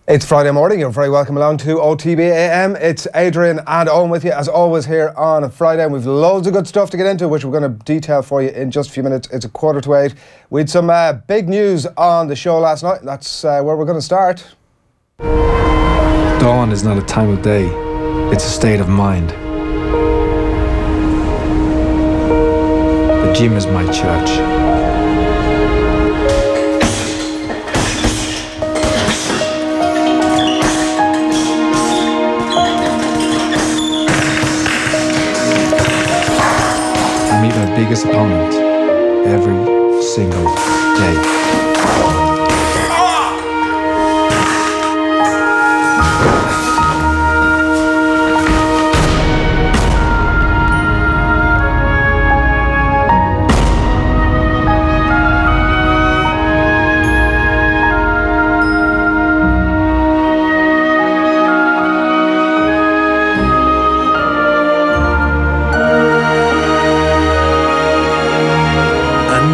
It's Friday morning, you're very welcome along to OTB AM. It's Adrian and Owen with you as always here on a Friday, and we've loads of good stuff to get into which we're going to detail for you in just a few minutes. It's 7:45. We had some big news on the show last night. That's where we're going to start. Dawn is not a time of day, it's a state of mind. The gym is my church. I meet my biggest opponent every single day.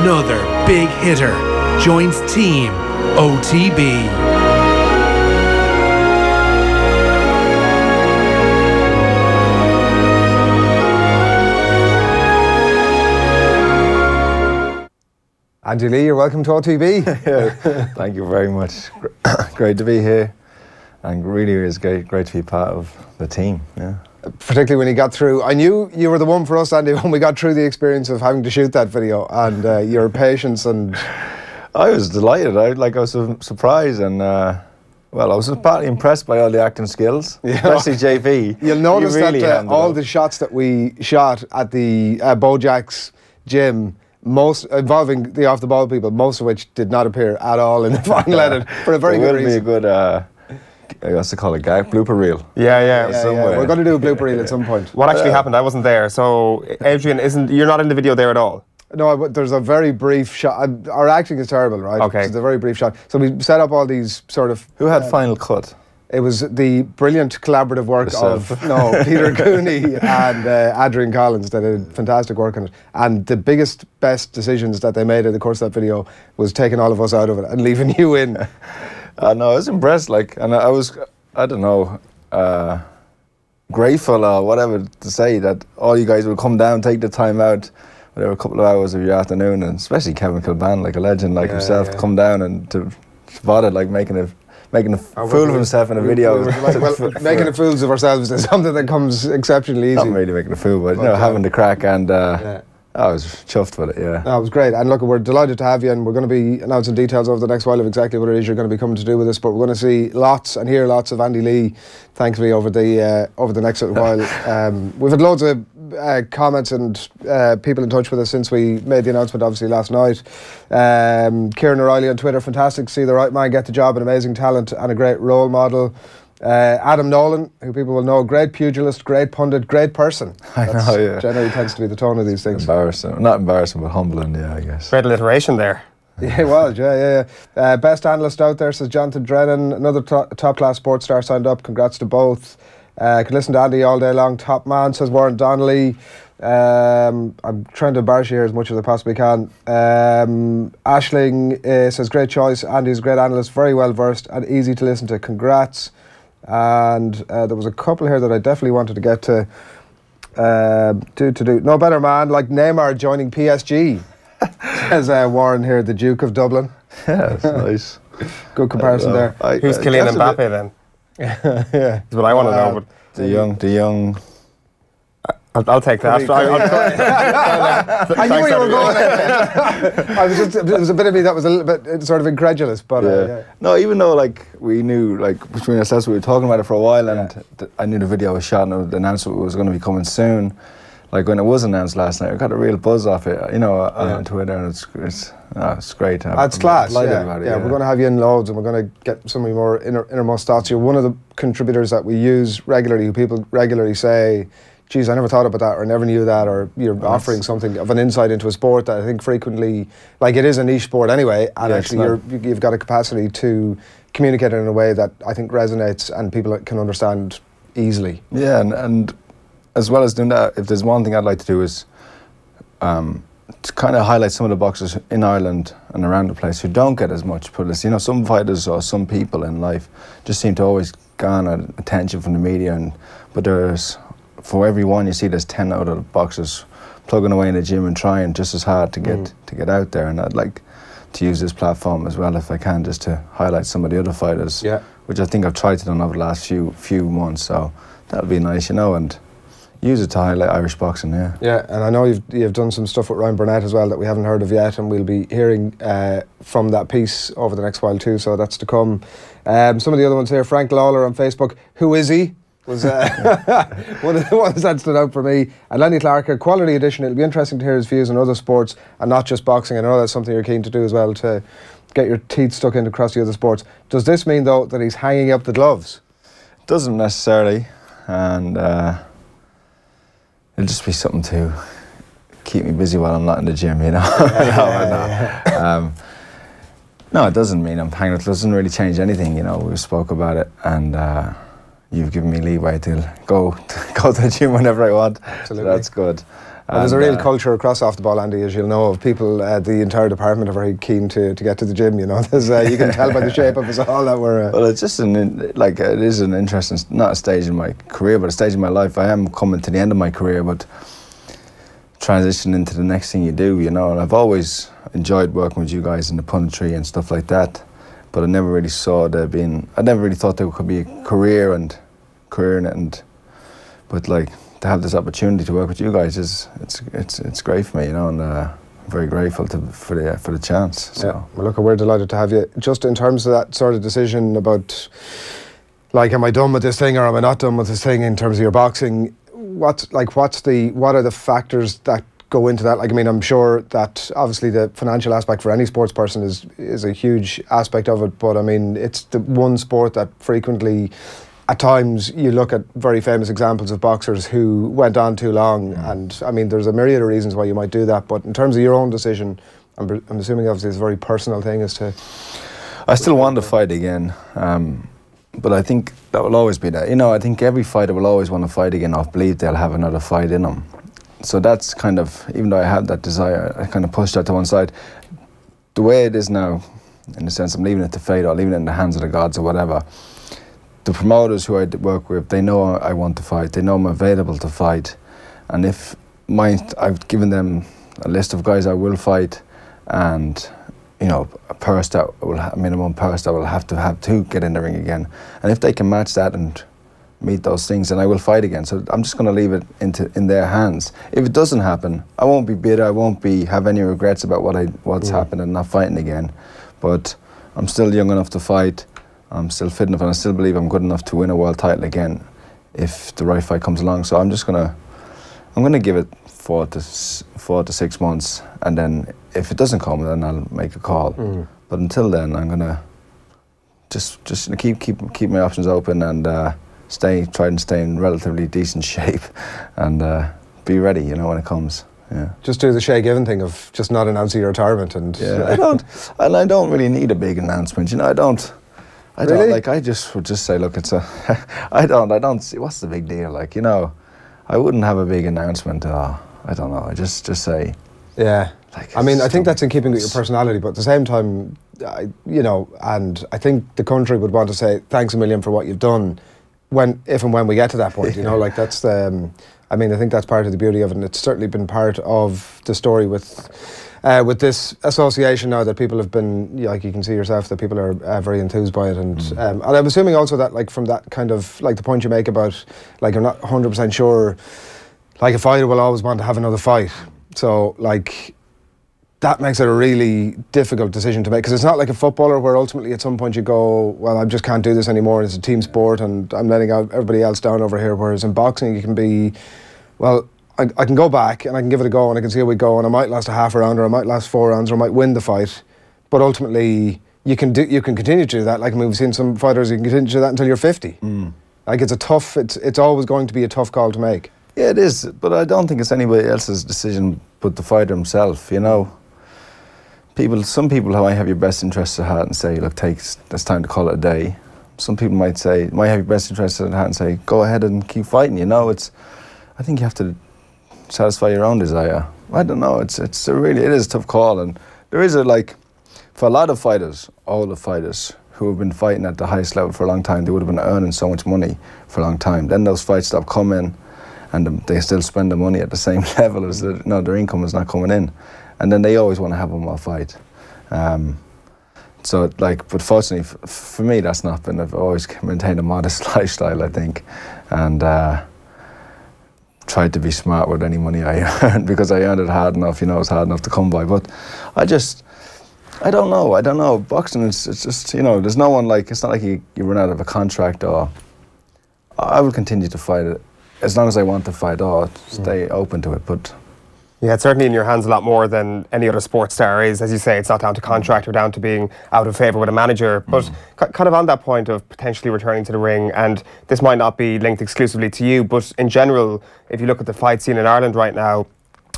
Another big hitter joins Team OTB. Andy Lee, you're welcome to OTB. Thank you very much. Great to be here, and really is great to be part of the team. Yeah. Particularly when you got through. I knew you were the one for us, Andy, when we got through the experience of having to shoot that video, and your patience and... I was delighted. I was surprised, and well, I was partly impressed by all the acting skills, especially JP. You'll notice that all the shots that we shot at the Bojack's gym, most involving the off-the-ball people, most of which did not appear at all in the final edit for a very good reason. It will be a good... I guess to call it blooper reel. Yeah. We're going to do a blooper reel at some point. What actually happened? I wasn't there, so Adrian, you're not in the video there at all? No, there's a very brief shot. Our acting is terrible, right? Okay. It's a very brief shot. So we set up all these sort of... Who had final cut? It was the brilliant collaborative work of Peter Cooney and Adrian Collins that did fantastic work on it. And the best decisions that they made in the course of that video was taking all of us out of it and leaving you in. No, I was impressed, and I was, I don't know, grateful or whatever to say that all you guys would come down, take the time out, whatever, a couple of hours of your afternoon, and especially Kevin Kilbane, like a legend like himself, to come down and to bother making a fool of himself in a video. Making a fools of ourselves is something that comes exceptionally easy. Not really making a fool, but having the crack, and I was chuffed with it, yeah. That was great. And look, we're delighted to have you, and we're going to be announcing details over the next while of exactly what it is you're going to be coming to do with us, but we're going to see lots and hear lots of Andy Lee, thankfully, over the next little while. We've had loads of comments and people in touch with us since we made the announcement, obviously, last night. Kieran O'Reilly on Twitter, fantastic to see the right man get the job, an amazing talent and a great role model. Adam Nolan, who people will know, great pugilist, great pundit, great person. I know, yeah. Generally tends to be the tone of these things. Not embarrassing, but humbling, yeah, I guess. Great alliteration there. Yeah, well, yeah. Best analyst out there, says Jonathan Drennan. Another top-class sports star signed up. Congrats to both. Can listen to Andy all day long. Top man, says Warren Donnelly. I'm trying to embarrass you here as much as I possibly can. Ashling says, great choice. Andy's a great analyst, very well versed and easy to listen to. Congrats. And there was a couple here that I definitely wanted to get to. No better man, like Neymar joining PSG, says Warren here, the Duke of Dublin. Yeah, that's nice. Good comparison there. Who's Kylian Mbappe then? Yeah, that's what I want to know. But the young. I'll take that. I knew where you were going. It was a bit of me that was a little bit sort of incredulous, but no, even though we knew between ourselves we were talking about it for a while, and I knew the video was shot and the announcement was going to be coming soon. Like when it was announced last night, I got a real buzz off it, on Twitter, and it's great. That's class. About it, we're going to have you in loads, and we're going to get some of your more innermost thoughts. You're one of the contributors that we use regularly, who people regularly say, geez, I never thought about that, or never knew that, or you're offering something of an insight into a sport that I think frequently, it is a niche sport anyway, and actually you've got a capacity to communicate it in a way that I think resonates and people can understand easily. Yeah, and as well as doing that, if there's one thing I'd like to do is to kind of highlight some of the boxers in Ireland and around the place who don't get as much publicity. You know, some fighters or some people in life just seem to always garner attention from the media, but there's, for every one you see, there's 10 other boxers plugging away in the gym and trying just as hard to get out there. And I'd like to use this platform as well, if I can, just to highlight some of the other fighters, which I think I've tried to do over the last few months. So that'll be nice, you know, and use it to highlight Irish boxing. Yeah, and I know you've done some stuff with Ryan Burnett as well that we haven't heard of yet, and we'll be hearing from that piece over the next while too. So that's to come. Some of the other ones here. Frank Lawler on Facebook. Who is he? Was one of the ones that stood out for me. And Lenny Clark, a quality addition. It'll be interesting to hear his views on other sports and not just boxing. I know that's something you're keen to do as well, to get your teeth stuck into across the other sports. Does this mean though that he's hanging up the gloves? Doesn't necessarily, and it'll just be something to keep me busy while I'm not in the gym, you know. No, it doesn't mean I'm hanging up. It doesn't really change anything, you know. We spoke about it, and you've given me leeway to go to the gym whenever I want. Absolutely. So that's good. Well, there's a real culture across off the ball, Andy, as you'll know, of people. The entire department are very keen to get to the gym. You know, there's, you can tell by the shape of us all that we're. Well, it's just it is an interesting, not a stage in my career, but a stage in my life. I am coming to the end of my career, but transition into the next thing you do. You know, and I've always enjoyed working with you guys in the punditry and stuff like that, but I never really saw there being. I never really thought there could be a career in it, but like, to have this opportunity to work with you guys it's great for me, you know, and I'm very grateful for the chance. So. Yeah. Well, look, we're delighted to have you. Just in terms of that sort of decision about, like, am I done with this thing or am I not done with this thing in terms of your boxing? What are the factors that go into that? Like, I mean, I'm sure that obviously the financial aspect for any sports person is a huge aspect of it, but I mean, it's the one sport that frequently, at times, you look at very famous examples of boxers who went on too long, and I mean, there's a myriad of reasons why you might do that, but in terms of your own decision, I'm assuming obviously it's a very personal thing as to... I still want to fight again, but I think that will always be there. You know, I think every fighter will always want to fight again or believe they'll have another fight in them. So that's kind of, even though I have that desire, I kind of pushed that to one side. The way it is now, in the sense I'm leaving it to fate or leaving it in the hands of the gods or whatever, the promoters who I work with, they know I want to fight. They know I'm available to fight, and if I've given them a list of guys I will fight, and you know, a minimum purse that will have to get in the ring again. And if they can match that and meet those things, then I will fight again. So I'm just going to leave it in their hands. If it doesn't happen, I won't be bitter. I won't have any regrets about what's happened and not fighting again. But I'm still young enough to fight. I'm still fit enough, and I still believe I'm good enough to win a world title again if the right fight comes along. So I'm gonna give it 4 to 6 months, and then if it doesn't come, then I'll make a call. But until then, I'm gonna just keep my options open and try and stay in relatively decent shape, and be ready, you know, when it comes. Yeah. Just do the Shay Given thing of just not announcing your retirement, and I don't really need a big announcement, you know. I don't like. I just would just say, look, it's a. I don't see what's the big deal. Like, you know, I wouldn't have a big announcement. I don't know. I just say. Yeah. Like, I mean, I think that's in keeping with your personality, but at the same time, you know, and I think the country would want to say thanks a million for what you've done, if and when we get to that point. You know, like that's the. I mean, I think that's part of the beauty of it, and it's certainly been part of the story with this association now, that people have been, like you can see yourself, that people are very enthused by it, and I'm assuming also that, like, from that kind of, like the point you make about, like, you're not 100% sure, like a fighter will always want to have another fight, so like that makes it a really difficult decision to make, because it's not like a footballer where ultimately at some point you go, well, I just can't do this anymore, it's a team sport and I'm letting everybody else down over here, whereas in boxing you can be, well, I can go back and I can give it a go and I can see how we go, and I might last a half a round, or I might last 4 rounds, or I might win the fight, but ultimately you can continue to do that. Like, I mean, we've seen some fighters, you can continue to do that until you're 50. Like, it's always going to be a tough call to make. Yeah, it is, but I don't think it's anybody else's decision but the fighter himself, you know. Some people might have your best interests at heart and say, look, it's time to call it a day. Some people might have your best interests at heart and say, go ahead and keep fighting, you know. I think you have to satisfy your own desire. I don't know. It is a tough call, and there is for a lot of fighters, older fighters who have been fighting at the highest level for a long time, they would have been earning so much money for a long time. Then those fights stop coming, and they still spend the money at the same level as their income is not coming in, and then they always want to have one more fight. So but fortunately for me, that's not been. I've always maintained a modest lifestyle, I think, and tried to be smart with any money I earned, because I earned it hard enough. It's hard enough to come by. But I don't know. Boxing it's just, there's no one it's not like you run out of a contract, or I will continue to fight it as long as I want to fight, or stay open to it. But yeah, it's certainly in your hands a lot more than any other sports star is. As you say, it's not down to contract or down to being out of favour with a manager. But kind of on that point of potentially returning to the ring, and this might not be linked exclusively to you, but in general, if you look at the fight scene in Ireland right now,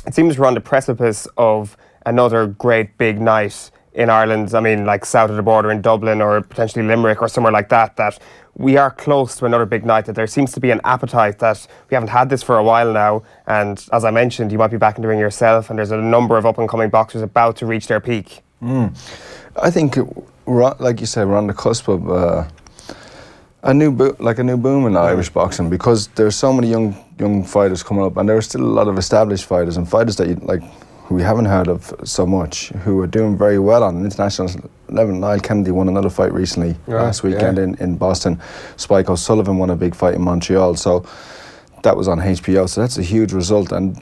it seems we're on the precipice of another great big night in Ireland. I mean, like south of the border in Dublin, or potentially Limerick or somewhere like that, that we are close to another big night, that there seems to be an appetite, that we haven't had this for a while now. And as I mentioned, you might be back in the ring yourself, and there's a number of up-and-coming boxers about to reach their peak. I think, like you said, we're on the cusp of a new boom in Irish boxing, because there's so many young fighters coming up, and there are still a lot of established fighters, and fighters that who we haven't heard of so much, who are doing very well on an international level. Niall Kennedy won another fight recently last weekend in Boston. Spike O'Sullivan won a big fight in Montreal, so that was on HBO, so that's a huge result. And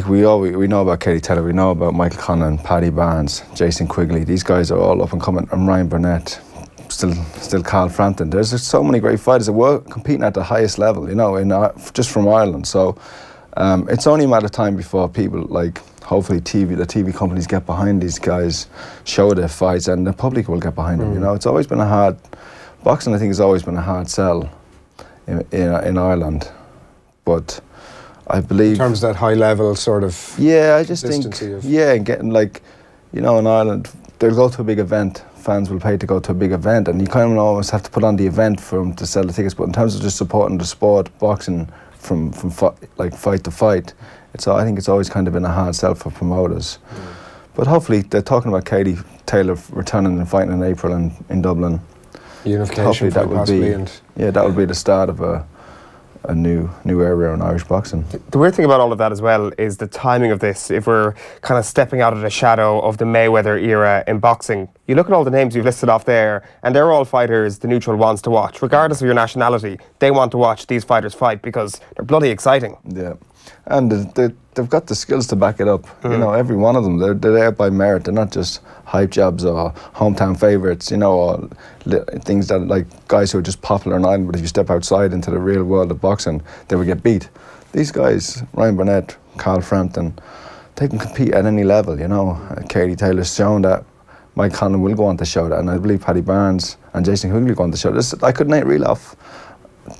we know about Katie Taylor, we know about Michael Conlan, Paddy Barnes, Jason Quigley. These guys are all up and coming, and Ryan Burnett, still Carl Frampton. There's just so many great fighters that were competing at the highest level, just from Ireland. So it's only a matter of time before people, hopefully the TV companies get behind these guys, show their fights, and the public will get behind them. It's always been boxing I think has always been a hard sell in Ireland, but I believe in terms of that high level sort of I just think and getting in Ireland, they'll go to a big event, fans will pay to go to a big event, and you kind of almost have to put on the event for them to sell the tickets. But in terms of just supporting the sport, boxing, from fight to fight, I think it's always kind of been a hard sell for promoters. But hopefully they're talking about Katie Taylor returning and fighting in April in Dublin. Unification, hopefully that would be that would be the start of a new area in Irish boxing. The weird thing about all of that as well is the timing of this. If we're kind of stepping out of the shadow of the Mayweather era in boxing, you look at all the names you've listed off there, and they're all fighters the neutral wants to watch. Regardless of your nationality, they want to watch these fighters fight because they're bloody exciting. Yeah, and they've got the skills to back it up. Every one of them, they're there by merit. They're not just hype jobs or hometown favourites, or things that guys who are just popular in Ireland, but if you step outside into the real world of boxing, they would get beat. These guys, Ryan Burnett, Carl Frampton, they can compete at any level, Katie Taylor's shown that. Mike Conlan will go on to show that, and I believe Paddy Barnes and Jason Quigley go on to show this. I could reel off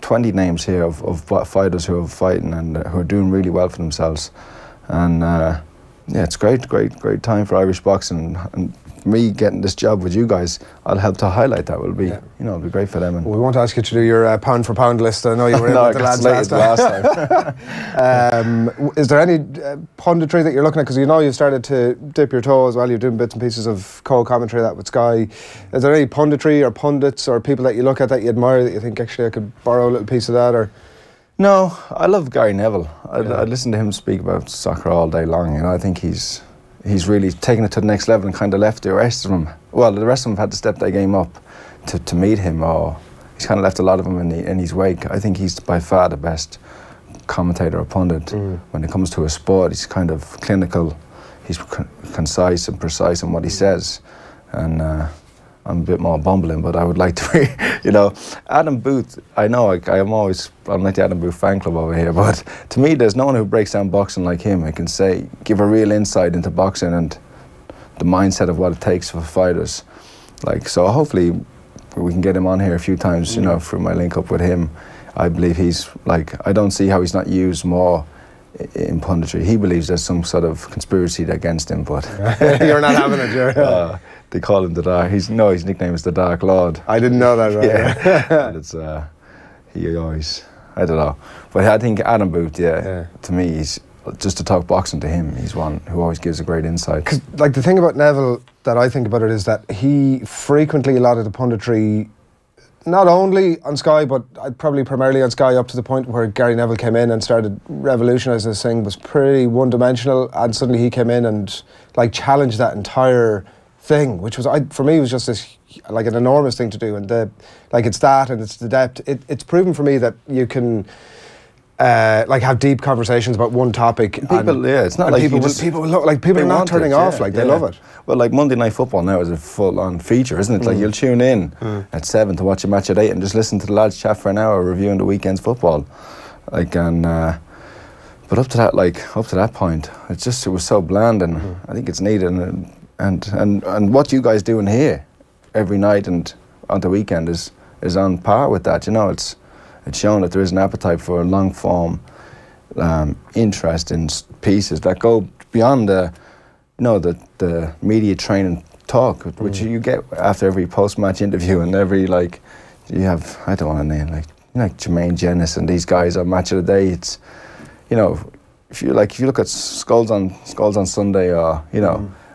20 names here of fighters who are fighting and who are doing really well for themselves. And it's great time for Irish boxing. And me getting this job with you guys, I'll help to highlight that. Will be, it'll be great for them. And we won't ask you to do your pound for pound list. I know you were in with the lads last time. Is there any punditry that you're looking at? Because you've started to dip your toe as well. You're doing bits and pieces of co-commentary that with Sky. Is there any punditry or pundits or people that you look at that you admire that you think actually I could borrow a little piece of that? Or no, I love Gary Neville. I listen to him speak about soccer all day long. I think he's really taken it to the next level and kind of left the rest of them. Well, the rest of them have had to step their game up to meet him, or he's kind of left a lot of them in his wake. I think he's by far the best commentator or pundit when it comes to a sport. He's kind of clinical. He's concise and precise in what he says, and I'm a bit more bumbling, but I would like to Adam Booth, I'm like the Adam Booth fan club over here, but to me there's no one who breaks down boxing like him. I can give a real insight into boxing and the mindset of what it takes for fighters. So hopefully we can get him on here a few times, through my link up with him. I believe he's I don't see how he's not used more in punditry. He believes there's some sort of conspiracy against him, but you're not having it, Jerry. They call him the Dark. His nickname is the Dark Lord. I didn't know that, right? Yeah. And it's he always I don't know. But I think Adam Booth, to me, he's just to talk boxing to him. He's one who always gives a great insight. 'Cause, like, the thing about Neville that I think about it is that he frequently, a lot of the punditry, not only on Sky, but probably primarily on Sky, up to the point where Gary Neville came in and started revolutionising this thing, was pretty one-dimensional, and suddenly he came in and like challenged that entire thing, which was, for me, was just this like an enormous thing to do. And it's that, and it's the depth. It's proven for me that you can like have deep conversations about one topic. People, it's not like people are not turning off. Like, they love it. Well, like Monday Night Football now is a full-on feature, isn't it? Like, you'll tune in at 7 to watch a match at 8 and just listen to the lads chat for an hour reviewing the weekend's football. Like, and but up to that point, it was so bland, and I think it's needed. And what you guys doing here every night and on the weekend is on par with that. You know, it's shown that there is an appetite for long form interest in pieces that go beyond the media training talk, which you get after every post-match interview, and every, like, you have, I don't want to name, like Jermaine Jenis and these guys on Match of the Day. It's, you know, if you look at Skulls on Sunday, or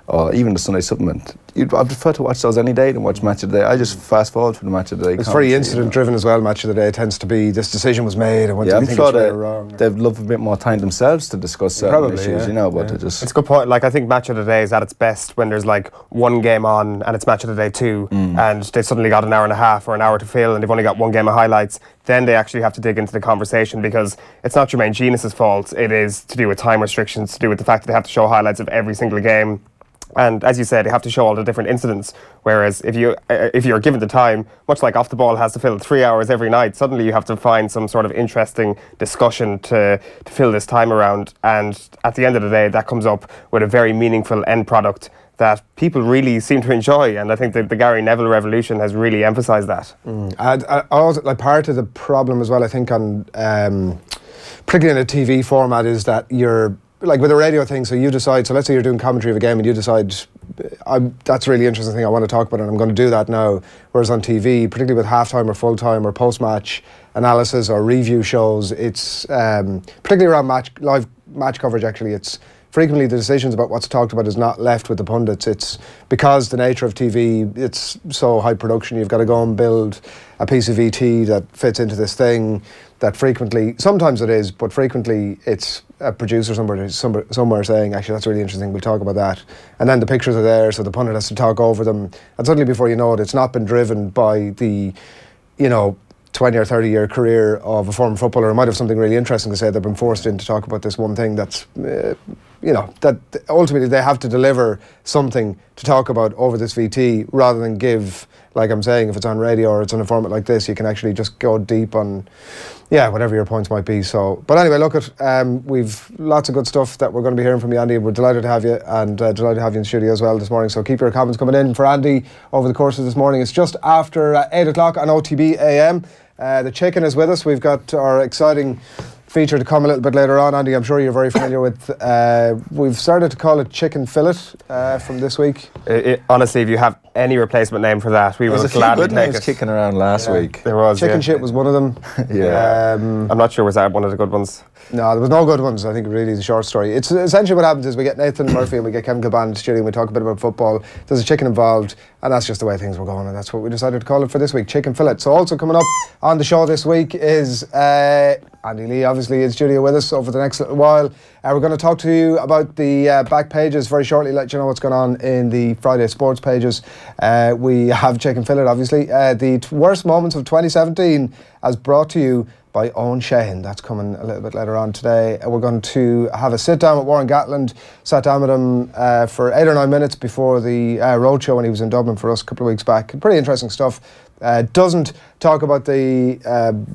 or even the Sunday Supplement, I'd prefer to watch those any day than watch Match of the Day. I just fast forward for the Match of the Day. It's very incident driven as well. Match of the Day tends to be, this decision was made, and what do you think is right or wrong? They'd love a bit more time themselves to discuss certain issues, you know. But it's a good point. Like, I think Match of the Day is at its best when there's like one game on and it's Match of the Day 2, and they've suddenly got an hour and a half or an hour to fill, and they've only got one game of highlights. Then they actually have to dig into the conversation, because it's not Jermaine Jenis's fault. It is to do with time restrictions, to do with the fact that they have to show highlights of every single game. And as you said, they have to show all the different incidents. Whereas if you're given the time, much like Off the Ball has to fill 3 hours every night, suddenly you have to find some sort of interesting discussion to fill this time around. And at the end of the day, that comes up with a very meaningful end product that people really seem to enjoy. And I think that the Gary Neville revolution has really emphasised that. And also, like, part of the problem as well, I think, on particularly in a TV format, is that you're, like, with a radio thing, so you decide, so let's say you're doing commentary of a game and you decide, that's a really interesting thing I want to talk about, and I'm going to do that now. Whereas on TV, particularly with halftime or full-time or post-match analysis or review shows, it's particularly around live match coverage, actually, it's frequently the decisions about what's talked about is not left with the pundits. It's because the nature of TV, it's so high production, you've got to go and build a piece of ET that fits into this thing, that frequently, sometimes it is, but frequently it's a producer somewhere saying, actually, that's really interesting, we'll talk about that. And then the pictures are there, so the pundit has to talk over them. And suddenly, before you know it, it's not been driven by the, 20 or 30 year career of a former footballer who might have something really interesting to say. They've been forced in to talk about this one thing that's, that ultimately they have to deliver something to talk about over this VT, rather than give, like I'm saying, if it's on radio or it's on a format like this, you can actually just go deep on, whatever your points might be. So, but anyway, look, we've lots of good stuff that we're going to be hearing from you, Andy. We're delighted to have you, and delighted to have you in the studio as well this morning. So keep your comments coming in for Andy over the course of this morning. It's just after 8 o'clock on OTB AM. The chicken is with us. We've got our exciting feature to come a little bit later on. Andy, I'm sure you're very familiar with, we've started to call it chicken fillet from this week. Honestly, if you have any replacement name for that, we will gladly take it. There was a few good names kicking around last week. There was, Chicken shit was one of them. I'm not sure was that one of the good ones. No, there was no good ones. I think really the short story. It's essentially what happens is we get Nathan Murphy and we get Kevin Kilbane in the studio and we talk a bit about football. There's a chicken involved, and that's just the way things were going, and that's what we decided to call it for this week, chicken fillet. So also coming up on the show this week is Andy Lee, obviously in studio with us over the next little while. We're going to talk to you about the Backpages very shortly, let you know what's going on in the Friday sports pages. We have chicken fillet, obviously. The worst moments of 2017 as brought to you by Owen Sheehan. That's coming a little bit later on today. We're going to have a sit down with Warren Gatland. Sat down with him for 8 or 9 minutes before the roadshow when he was in Dublin for us a couple of weeks back. Pretty interesting stuff. Doesn't talk about the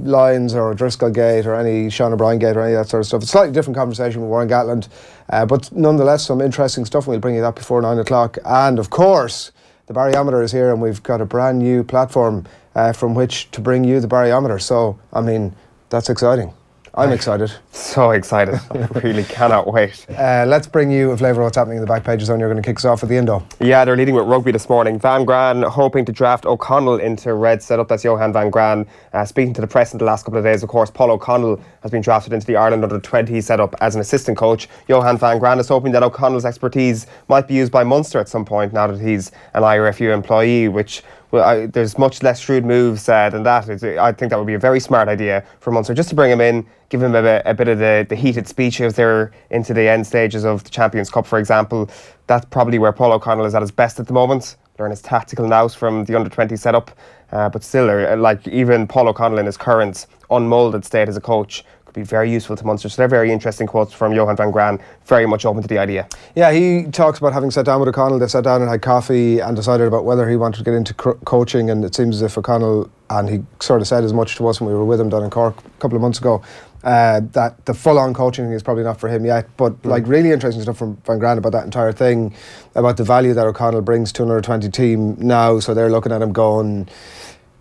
Lions or Driscoll Gate or any Sean O'Brien Gate or any of that sort of stuff. It's a slightly different conversation with Warren Gatland, but nonetheless some interesting stuff. We'll bring you that before 9 o'clock. And of course, the BarryOmetre is here, and we've got a brand new platform from which to bring you the BarryOmetre. So, I mean, that's exciting. I'm excited. So excited. I really cannot wait. Let's bring you a flavour of what's happening in the Backpages zone. You're going to kick us off with the Indo. Yeah, they're leading with rugby this morning. Van Graan hoping to draft O'Connell into red setup. That's Johann Van Graan. Speaking to the press in the last couple of days, of course, Paul O'Connell has been drafted into the Ireland under-20 setup as an assistant coach. Johann Van Graan is hoping that O'Connell's expertise might be used by Munster at some point now that he's an IRFU employee, which... Well, there's much less shrewd moves than that. I think that would be a very smart idea for Munster, just to bring him in, give him a bit of the heated speech if they're into the end stages of the Champions Cup, for example. That's probably where Paul O'Connell is at his best at the moment. Learn his tactical nous from the under-20 setup. But still, like even Paul O'Connell in his current unmoulded state as a coach could be very useful to Munster. So they're very interesting quotes from Johann Van Graan, very much open to the idea. Yeah, he talks about having sat down with O'Connell. They sat down and had coffee and decided about whether he wanted to get into coaching, and it seems as if O'Connell, and he sort of said as much to us when we were with him down in Cork a couple of months ago, that the full-on coaching is probably not for him yet, but like really interesting stuff from Van Graan about that entire thing, about the value that O'Connell brings to another 20 team now. So they're looking at him going,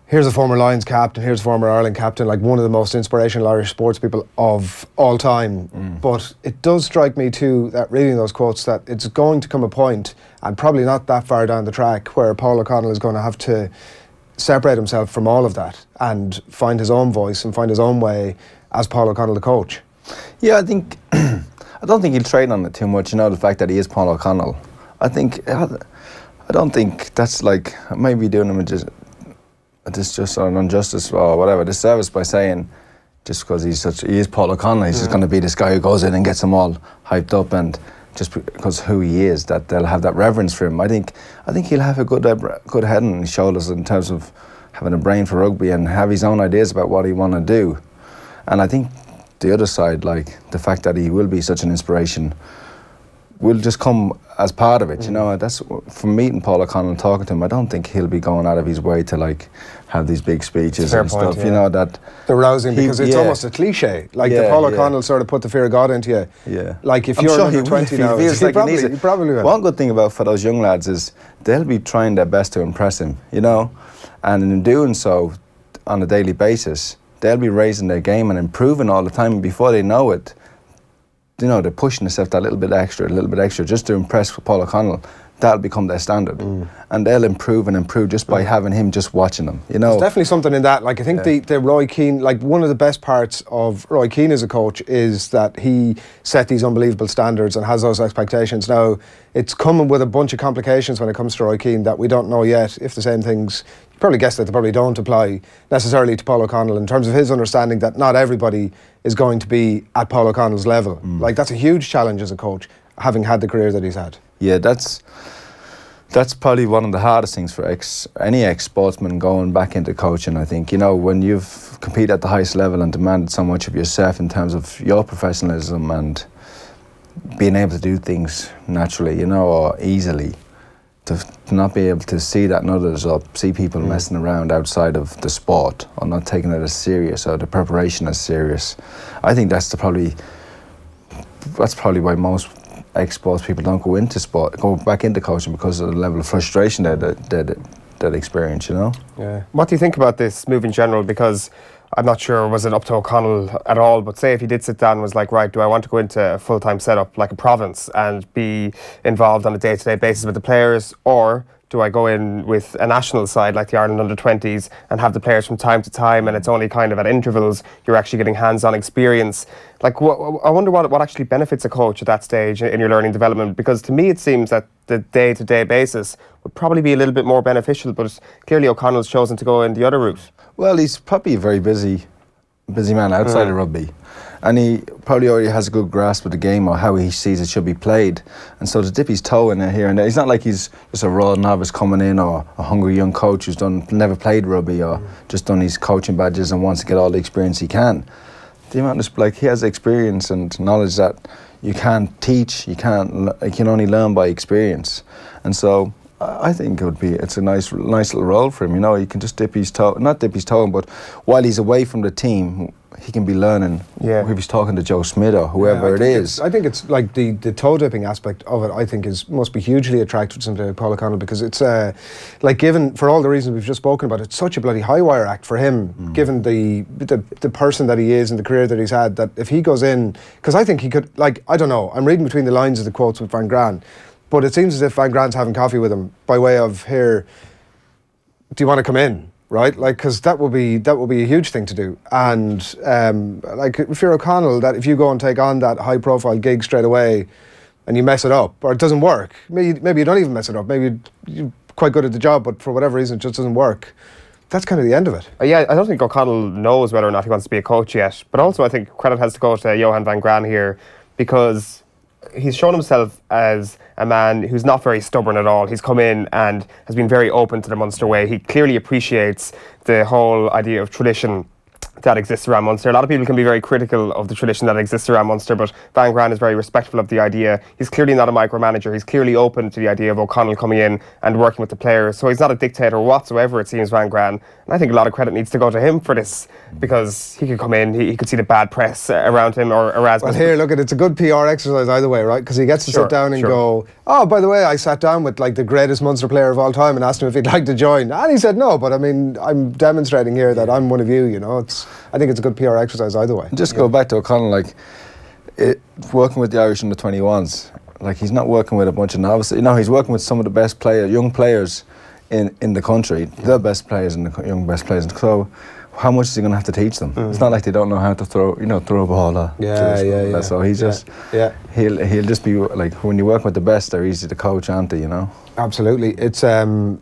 here's a former Lions captain, here's a former Ireland captain, like one of the most inspirational Irish sports people of all time. But it does strike me too, that reading those quotes, that it's going to come a point, and probably not that far down the track, where Paul O'Connell is going to have to separate himself from all of that and find his own voice and find his own way as Paul O'Connell the coach. Yeah, I think I don't think he'll trade on it too much, you know, the fact that he is Paul O'Connell. I don't think that's like, maybe doing him just an injustice or whatever, disservice by saying just because he is Paul O'Connell, he's just going to be this guy who goes in and gets them all hyped up, and just because who he is, that they'll have that reverence for him. I think he'll have a good head on his shoulders in terms of having a brain for rugby and have his own ideas about what he want to do. And I think the other side, like the fact that he will be such an inspiration, will just come as part of it, you know. That's from meeting Paul O'Connell and talking to him, I don't think he'll be going out of his way to like have these big speeches and stuff, you know, that they're rousing, because it's almost a cliche, like the Paul O'Connell sort of put the fear of God into you. Yeah, like if you're under 20 now, he probably will. One good thing about for those young lads is they'll be trying their best to impress him, you know, and in doing so on a daily basis, they'll be raising their game and improving all the time, and before they know it, you know, they're pushing themselves that little bit extra just to impress Paul O'Connell. That'll become their standard, and they'll improve just by having him just watching them, you know. There's definitely something in that. Like I think the Roy Keane, like one of the best parts of Roy Keane as a coach is that he set these unbelievable standards and has those expectations. Now it's coming with a bunch of complications when it comes to Roy Keane that we don't know yet if the same things, you probably guess that they probably don't apply necessarily to Paul O'Connell, in terms of his understanding that not everybody is going to be at Paul O'Connell's level. Like that's a huge challenge as a coach, having had the career that he's had. Yeah, that's probably one of the hardest things for any ex-sportsman going back into coaching, I think. You know, when you've competed at the highest level and demanded so much of yourself in terms of your professionalism and being able to do things naturally, you know, or easily, to not be able to see that in others, or see people messing around outside of the sport, or not taking it as serious, or the preparation as serious. I think that's probably why most ex-sports people don't go back into coaching, because of the level of frustration that experience, you know. Yeah. What do you think about this move in general? Because I'm not sure, was it up to O'Connell at all, but say if he did sit down and was like, right, do I want to go into a full-time setup like a province and be involved on a day-to-day basis with the players, or do I go in with a national side like the Ireland under-20s and have the players from time to time, and it's only kind of at intervals you're actually getting hands-on experience? Like, I wonder what actually benefits a coach at that stage in your learning development, because to me it seems that the day-to-day basis would probably be a little bit more beneficial, but clearly O'Connell's chosen to go in the other route. Well, he's probably a very busy man outside of rugby, and he probably already has a good grasp of the game or how he sees it should be played, and so to dip his toe in here and there, he's not like he's just a raw novice coming in, or a hungry young coach who's never played rugby, or just done his coaching badges and wants to get all the experience he can. The amount of, like, he has experience and knowledge that you can't teach, you can only learn by experience, and so I think it's a nice little role for him, you know. He can just not dip his toe, but while he's away from the team, he can be learning. Yeah. If he's talking to Joe Smith or whoever it is. I think it's like the toe dipping aspect of it. I think must be hugely attractive to somebody like Paul O'Connell, because it's like, given for all the reasons we've just spoken about, it's such a bloody high wire act for him, given the person that he is and the career that he's had. That if he goes in, because I think he could, like, I don't know, I'm reading between the lines of the quotes with Van Graan, but it seems as if Van Graan's having coffee with him by way of, here, do you want to come in? Right, like, because that would be a huge thing to do. And like, if you're O'Connell, that if you go and take on that high profile gig straight away and you mess it up, or it doesn't work, maybe you don't even mess it up, maybe you're quite good at the job, but for whatever reason it just doesn't work, that's kind of the end of it. Yeah, I don't think O'Connell knows whether or not he wants to be a coach yet, but also I think credit has to go to Johann Van Graan here, because he's shown himself as a man who's not very stubborn at all. He's come in and has been very open to the Munster way. He clearly appreciates the whole idea of tradition that exists around Munster. A lot of people can be very critical of the tradition that exists around Munster, but Van Graan is very respectful of the idea. He's clearly not a micromanager. He's clearly open to the idea of O'Connell coming in and working with the players. So he's not a dictator whatsoever, it seems, Van Graan. And I think a lot of credit needs to go to him for this, because he could come in, he could see the bad press around him, or Erasmus. Well, here, look, it's a good PR exercise either way, right? Because he gets to sit down and go, oh, by the way, I sat down with like the greatest Munster player of all time and asked him if he'd like to join. And he said no, but I mean, I'm demonstrating here that I'm one of you, you know. I think it's a good PR exercise either way. Just go back to O'Connell, like, working with the Irish under 21s, like, he's not working with a bunch of novices. You know, he's working with some of the best young players in the country, the best players and the young best players. So how much is he going to have to teach them? It's not like they don't know how to throw a ball. So he's just, he'll just be like, when you work with the best, they're easy to coach, aren't they, you know? Absolutely. It's a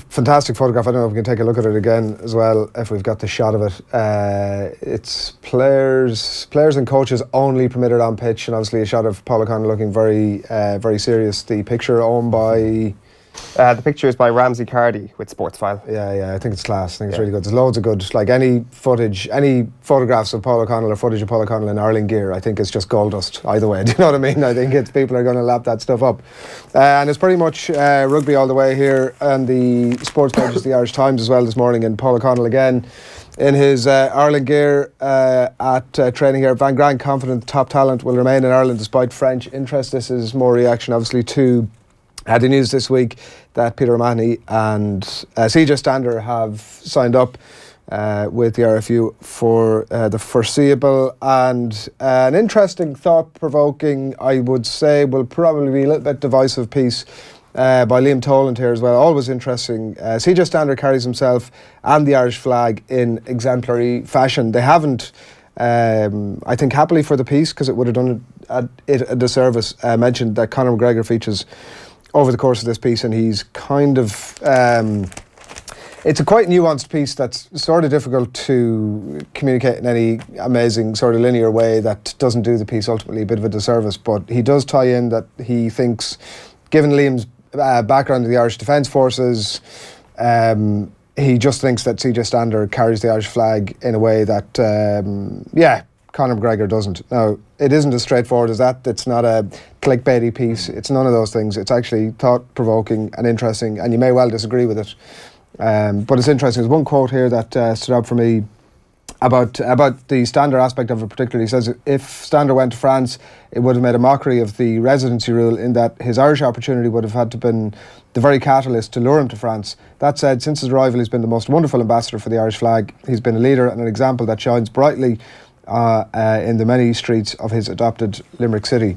fantastic photograph. I don't know if we can take a look at it again as well, if we've got the shot of it. It's players and coaches only permitted on pitch, and obviously a shot of Paul O'Connell looking very, very serious. The picture owned by... the picture is by Ramsey Cardy with Sportsfile. Yeah, I think it's class. I think it's really good. There's loads of good, like, any footage, any photographs of Paul O'Connell or footage of Paul O'Connell in Ireland gear, I think it's just gold dust either way. Do you know what I mean? I think people are going to lap that stuff up. And it's pretty much rugby all the way here, and the sports pages, the Irish Times as well this morning, and Paul O'Connell again in his Ireland gear at training here. Van Graan confident top talent will remain in Ireland despite French interest. This is more reaction obviously to the news this week that Peter O'Mahony and CJ Stander have signed up with the RFU for the foreseeable, and an interesting, thought-provoking, I would say, will probably be a little bit divisive piece by Liam Toland here as well. Always interesting. CJ Stander carries himself and the Irish flag in exemplary fashion. They haven't, I think happily for the piece, because it would have done it a disservice, mentioned that Conor McGregor features over the course of this piece, and he's kind of it's a quite nuanced piece that's sort of difficult to communicate in any amazing sort of linear way that doesn't do the piece ultimately a bit of a disservice. But he does tie in that he thinks, given Liam's background in the Irish Defence Forces, he just thinks that CJ Stander carries the Irish flag in a way that Conor McGregor doesn't. Now, it isn't as straightforward as that. It's not a clickbaity piece. It's none of those things. It's actually thought-provoking and interesting, and you may well disagree with it. But it's interesting. There's one quote here that stood out for me about the Stander aspect of it particularly. He says, if Stander went to France, it would have made a mockery of the residency rule, in that his Irish opportunity would have had to been the very catalyst to lure him to France. That said, since his arrival, he's been the most wonderful ambassador for the Irish flag. He's been a leader and an example that shines brightly in the many streets of his adopted Limerick City.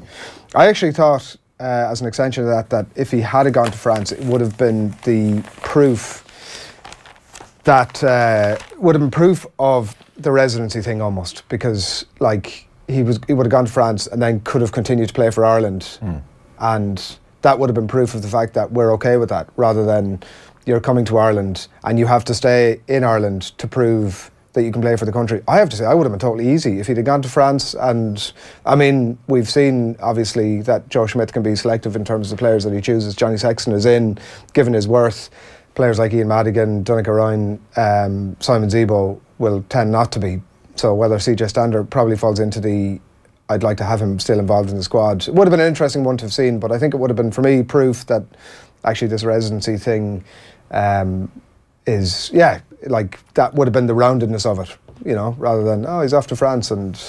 I actually thought, as an extension of that if he had gone to France, it would have been the proof that would have been proof of the residency thing almost, because like he would have gone to France and then could have continued to play for Ireland, and that would have been proof of the fact that we're okay with that, rather than you're coming to Ireland and you have to stay in Ireland to prove that you can play for the country. I have to say, I would have been totally easy if he'd have gone to France. And I mean, we've seen obviously that Joe Schmidt can be selective in terms of the players that he chooses. Johnny Sexton is in, given his worth. Players like Ian Madigan, Donaire, Ryan, Simon Zebo will tend not to be. So whether CJ Stander probably falls into the I'd like to have him still involved in the squad, it would have been an interesting one to have seen, but I think it would have been, for me, proof that actually this residency thing is, like, that would have been the roundedness of it. you know, rather than, oh, he's off to France and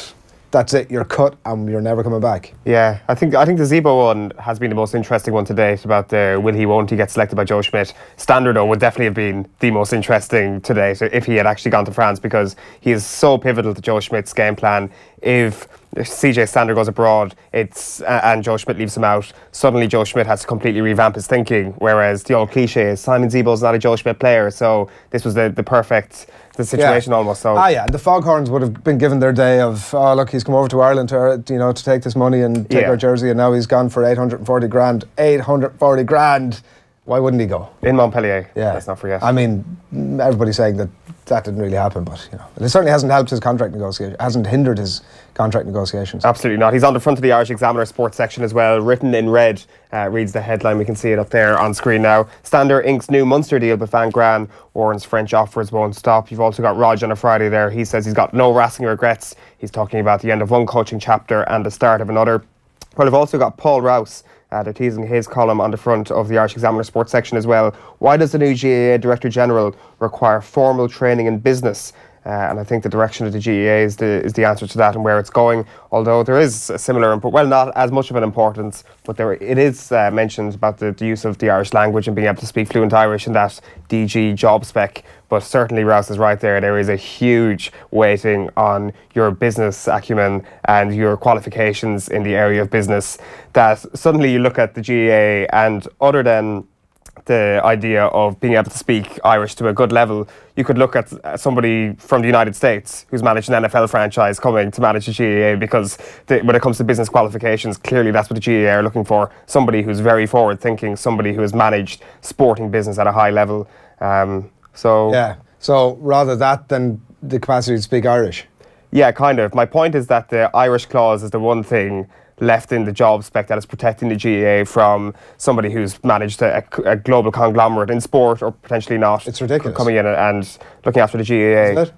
that's it, you're cut and you're never coming back. Yeah, I think the Zebo one has been the most interesting one to date about the will he, won't he get selected by Joe Schmidt. Standard, though, would definitely have been the most interesting to date if he had actually gone to France, because he is so pivotal to Joe Schmidt's game plan. If CJ Stander goes abroad and Joe Schmidt leaves him out, suddenly Joe Schmidt has to completely revamp his thinking, whereas the old cliche is Simon Zebo's not a Joe Schmidt player, so this was the perfect situation almost. So and the Foghorns would have been given their day of, oh look, he's come over to Ireland to, you know, to take this money and take our jersey, and now he's gone for 840 grand. 840 grand. Why wouldn't he go? In Montpellier, yeah. Let's not forget. I mean, everybody's saying that didn't really happen, but you know, it certainly hasn't helped his contract negotiation, hasn't hindered his contract negotiations. Absolutely not. He's on the front of the Irish Examiner sports section as well, written in red, reads the headline. We can see it up there on screen now. Stander inks new Munster deal with Van Graan. Warren's French offers won't stop. You've also got Rog on a Friday there. He says he's got no lasting regrets. He's talking about the end of one coaching chapter and the start of another. Well, I've also got Paul Rouse. They're teasing his column on the front of the Irish Examiner sports section as well. Why does the new GAA Director General require formal training in business? And I think the direction of the GAA is the answer to that and where it's going. Although there is a similar, well, not as much of an importance, but it is mentioned about the use of the Irish language and being able to speak fluent Irish in that DG job spec. But certainly Rouse is right there. There is a huge weighting on your business acumen and your qualifications in the area of business, that suddenly you look at the GAA and other than the idea of being able to speak Irish to a good level, you could look at somebody from the United States who's managed an NFL franchise coming to manage the GAA, because when it comes to business qualifications, clearly that's what the GAA are looking for. Somebody who's very forward thinking, somebody who has managed sporting business at a high level. So rather that than the capacity to speak Irish. Yeah, kind of. My point is that the Irish clause is the one thing left in the job spec that is protecting the GAA from somebody who's managed a global conglomerate in sport, or potentially not. It's ridiculous. Coming in and looking after the GAA. Isn't it?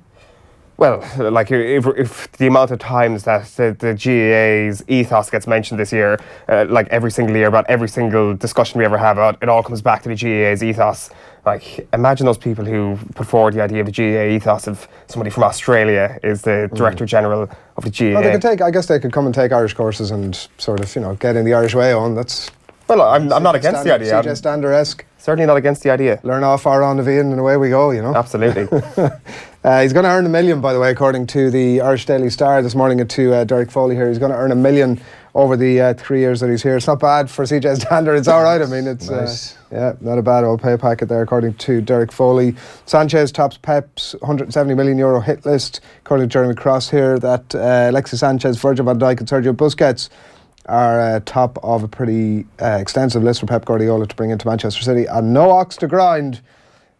Well, like if the amount of times that the GAA's ethos gets mentioned this year, like every single year about every single discussion we ever have about, it all comes back to the GAA's ethos. Like, imagine those people who put forward the idea of the GAA ethos if somebody from Australia is the Director General of the GAA. Well, I guess they could come and take Irish courses and sort of, you know, get in the Irish way on. That's... Well, I'm not against the idea. CJ Stander-esque. Certainly not against the idea. Learn off our on the Vian and away we go, you know. Absolutely. He's going to earn $1 million, by the way, according to the Irish Daily Star this morning, to Derek Foley here. He's going to earn $1 million over the 3 years that he's here. It's not bad for CJ Stander. It's all right. I mean, it's nice. not a bad old pay packet there, according to Derek Foley. Sanchez tops Pep's €170 million hit list, according to Jeremy Cross here, that Alexis Sanchez, Virgil van Dijk and Sergio Busquets are top of a pretty extensive list for Pep Guardiola to bring into Manchester City. And no ox to grind.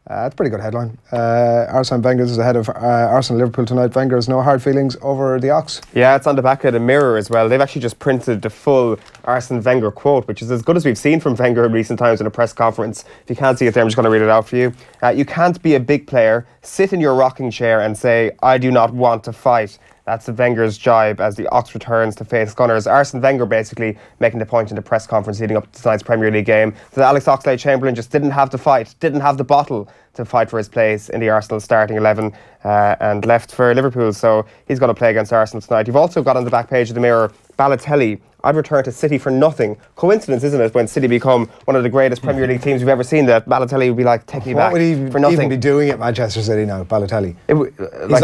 That's a pretty good headline. Arsene Wenger is ahead of Arsenal Liverpool tonight. Wenger has no hard feelings over the ox. Yeah, it's on the back of the Mirror as well. They've actually just printed the full Arsene Wenger quote, which is as good as we've seen from Wenger in recent times in a press conference. If you can't see it there, I'm just going to read it out for you. You can't be a big player, sit in your rocking chair and say, I do not want to fight. That's Wenger's jibe as the Ox returns to face Gunners. Arsene Wenger basically making the point in the press conference leading up to tonight's Premier League game that Alex Oxlade-Chamberlain just didn't have the fight, didn't have the bottle to fight for his place in the Arsenal starting 11 and left for Liverpool. So he's going to play against Arsenal tonight. You've also got on the back page of the Mirror, Balotelli. I'd return to City for nothing. Coincidence, isn't it, when City become one of the greatest Premier League teams we've ever seen, that Balotelli would be like, take me back for nothing. What would he even be doing at Manchester City now, Balotelli?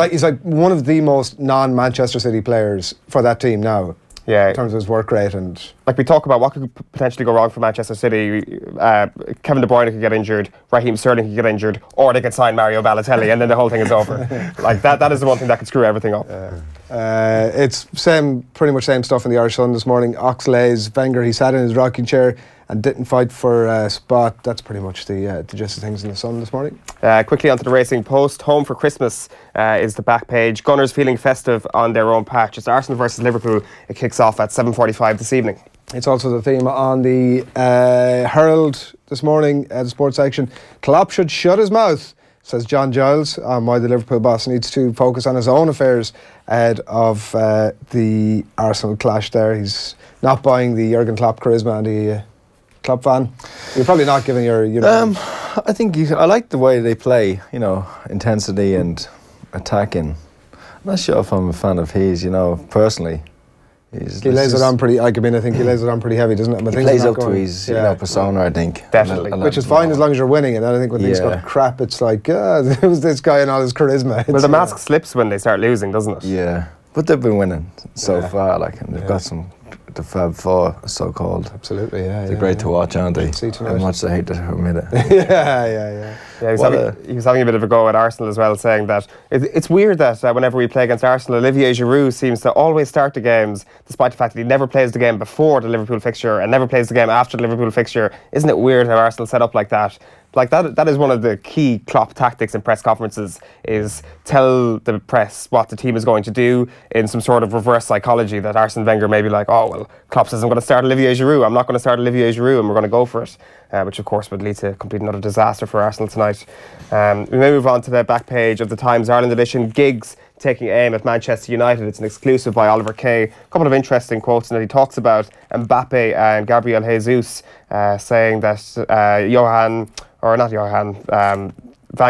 He's like one of the most non-Manchester City players for that team now. Yeah, in terms of his work rate. And like we talk about what could potentially go wrong for Manchester City, Kevin De Bruyne could get injured, Raheem Sterling could get injured, or they could sign Mario Balotelli and then the whole thing is over. Like that is the one thing that could screw everything up. It's pretty much same stuff in the Irish Sun this morning. Oxley's Wenger, he sat in his rocking chair and didn't fight for a spot. That's pretty much the gist of things in the Sun this morning. Quickly onto the Racing Post. Home for Christmas is the back page. Gunners feeling festive on their own patch. It's Arsenal versus Liverpool. It kicks off at 7:45 this evening. It's also the theme on the Herald this morning, the sports section. Klopp should shut his mouth, says John Giles, on why the Liverpool boss needs to focus on his own affairs ahead of the Arsenal clash there. He's not buying the Jurgen Klopp charisma and the Klopp fan. You're probably not giving your... I think I like the way they play, intensity and attacking. not sure if I'm a fan of his, you know, personally. He lays it on pretty. I think he lays it on pretty heavy, doesn't it? But he plays up to his persona, I think. Definitely. Which is fine as long as you're winning. And then I think when things go crap, it's like, it was this guy and all his charisma. Well, the mask slips when they start losing, doesn't it? Yeah. But they've been winning so far, like, and they've got the Fab Four, so-called. Absolutely, yeah. They're great to watch, aren't they? See tonight. How much they hate to admit it. Yeah, he was having a bit of a go at Arsenal as well, saying that it's weird that whenever we play against Arsenal, Olivier Giroud seems to always start the games, despite the fact that he never plays the game before the Liverpool fixture and never plays the game after the Liverpool fixture. Isn't it weird how Arsenal set up like that? Like that is one of the key Klopp tactics in press conferences, is tell the press what the team is going to do in some sort of reverse psychology, that Arsene Wenger may be like, oh, well, Klopp says I'm going to start Olivier Giroud, I'm not going to start Olivier Giroud, and we're going to go for it, which of course would lead to complete another disaster for Arsenal tonight. We may move on to the back page of the Times Ireland edition. Giggs taking aim at Manchester United. It's an exclusive by Oliver Kay. A couple of interesting quotes in that. He talks about Mbappe and Gabriel Jesus, saying that Johann, or not Johann, Van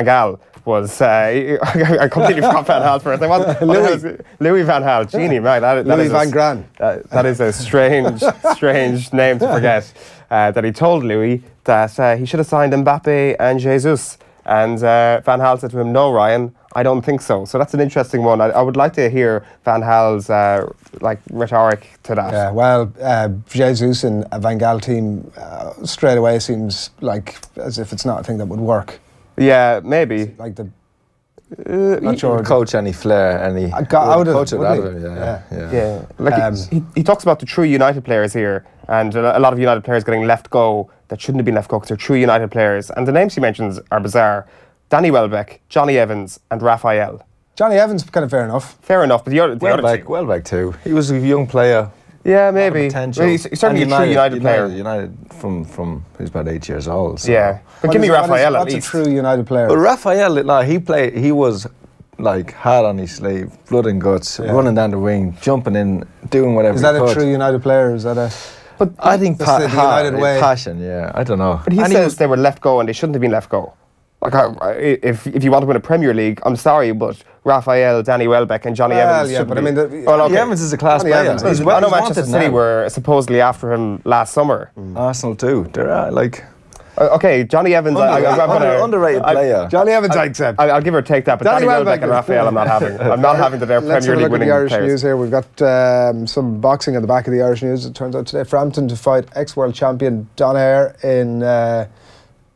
Gaal was... I completely forgot Van Gaal for it. Louis Van Gaal. Genie, right. Louis Van Graan. That is a strange name to forget. That he told Louis that he should have signed Mbappe and Jesus. And Van Gaal said to him, no, Ryan, I don't think so. So that's an interesting one. I would like to hear Van Gaal's rhetoric to that. Yeah, well, Jesus and a Van Gaal team straight away seems like as if it's not a thing that would work. Yeah, maybe. Like the... not sure. Coach any flair, any... Coach it out of it, yeah. Like he talks about the true United players here, and a lot of United players getting left go that shouldn't have been left go because they're true United players. And the names he mentions are bizarre. Danny Welbeck, Johnny Evans and Raphael. Johnny Evans, kind of fair enough. Fair enough, but the other Welbeck too. He was a young player. Yeah, maybe. He's certainly a true United player. United from he's about 8 years old. So. Yeah, but give me Raphael at least. What's a true United player? But Raphael, he was like hard on his sleeve, blood and guts, running down the wing, jumping in, doing whatever. Is that a true United player? Is that a... But I think the United way. Passion, yeah. I don't know. But he says they were left go and they shouldn't have been left go. Like, if you want to win a Premier League, I'm sorry, but Raphael, Danny Welbeck and Johnny Evans should but be. I mean... Johnny Evans is a class player. I know Manchester City were supposedly after him last summer. Arsenal too. They're like... Okay, Johnny Evans... underrated player. Johnny Evans, I accept. I'll give her take that, but Danny Welbeck and Raphael I'm not having. I'm not having that they're Premier League winning players. Let's have a look at the Irish news here. We've got some boxing at the back of the Irish news. It turns out today, Frampton to fight ex-world champion Donaire in...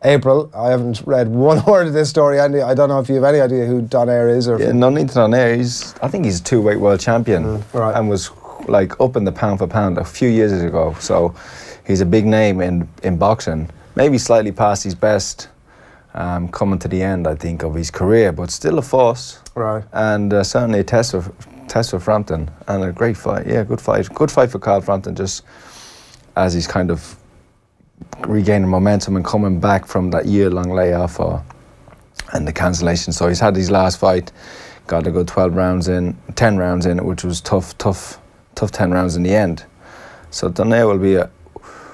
April. I haven't read one word of this story, Andy. I don't know if you have any idea who Donaire is. No need to Donaire. I think he's a two-weight world champion and was like up in the pound for pound a few years ago. So he's a big name in boxing. Maybe slightly past his best, coming to the end, I think, of his career, but still a force. Right. And certainly a test for Frampton, and a great fight. Yeah, good fight. Good fight for Carl Frampton, just as he's kind of regaining momentum and coming back from that year-long layoff and the cancellation. So he's had his last fight, got a good 10 rounds in it, which was tough 10 rounds in the end. So Donaire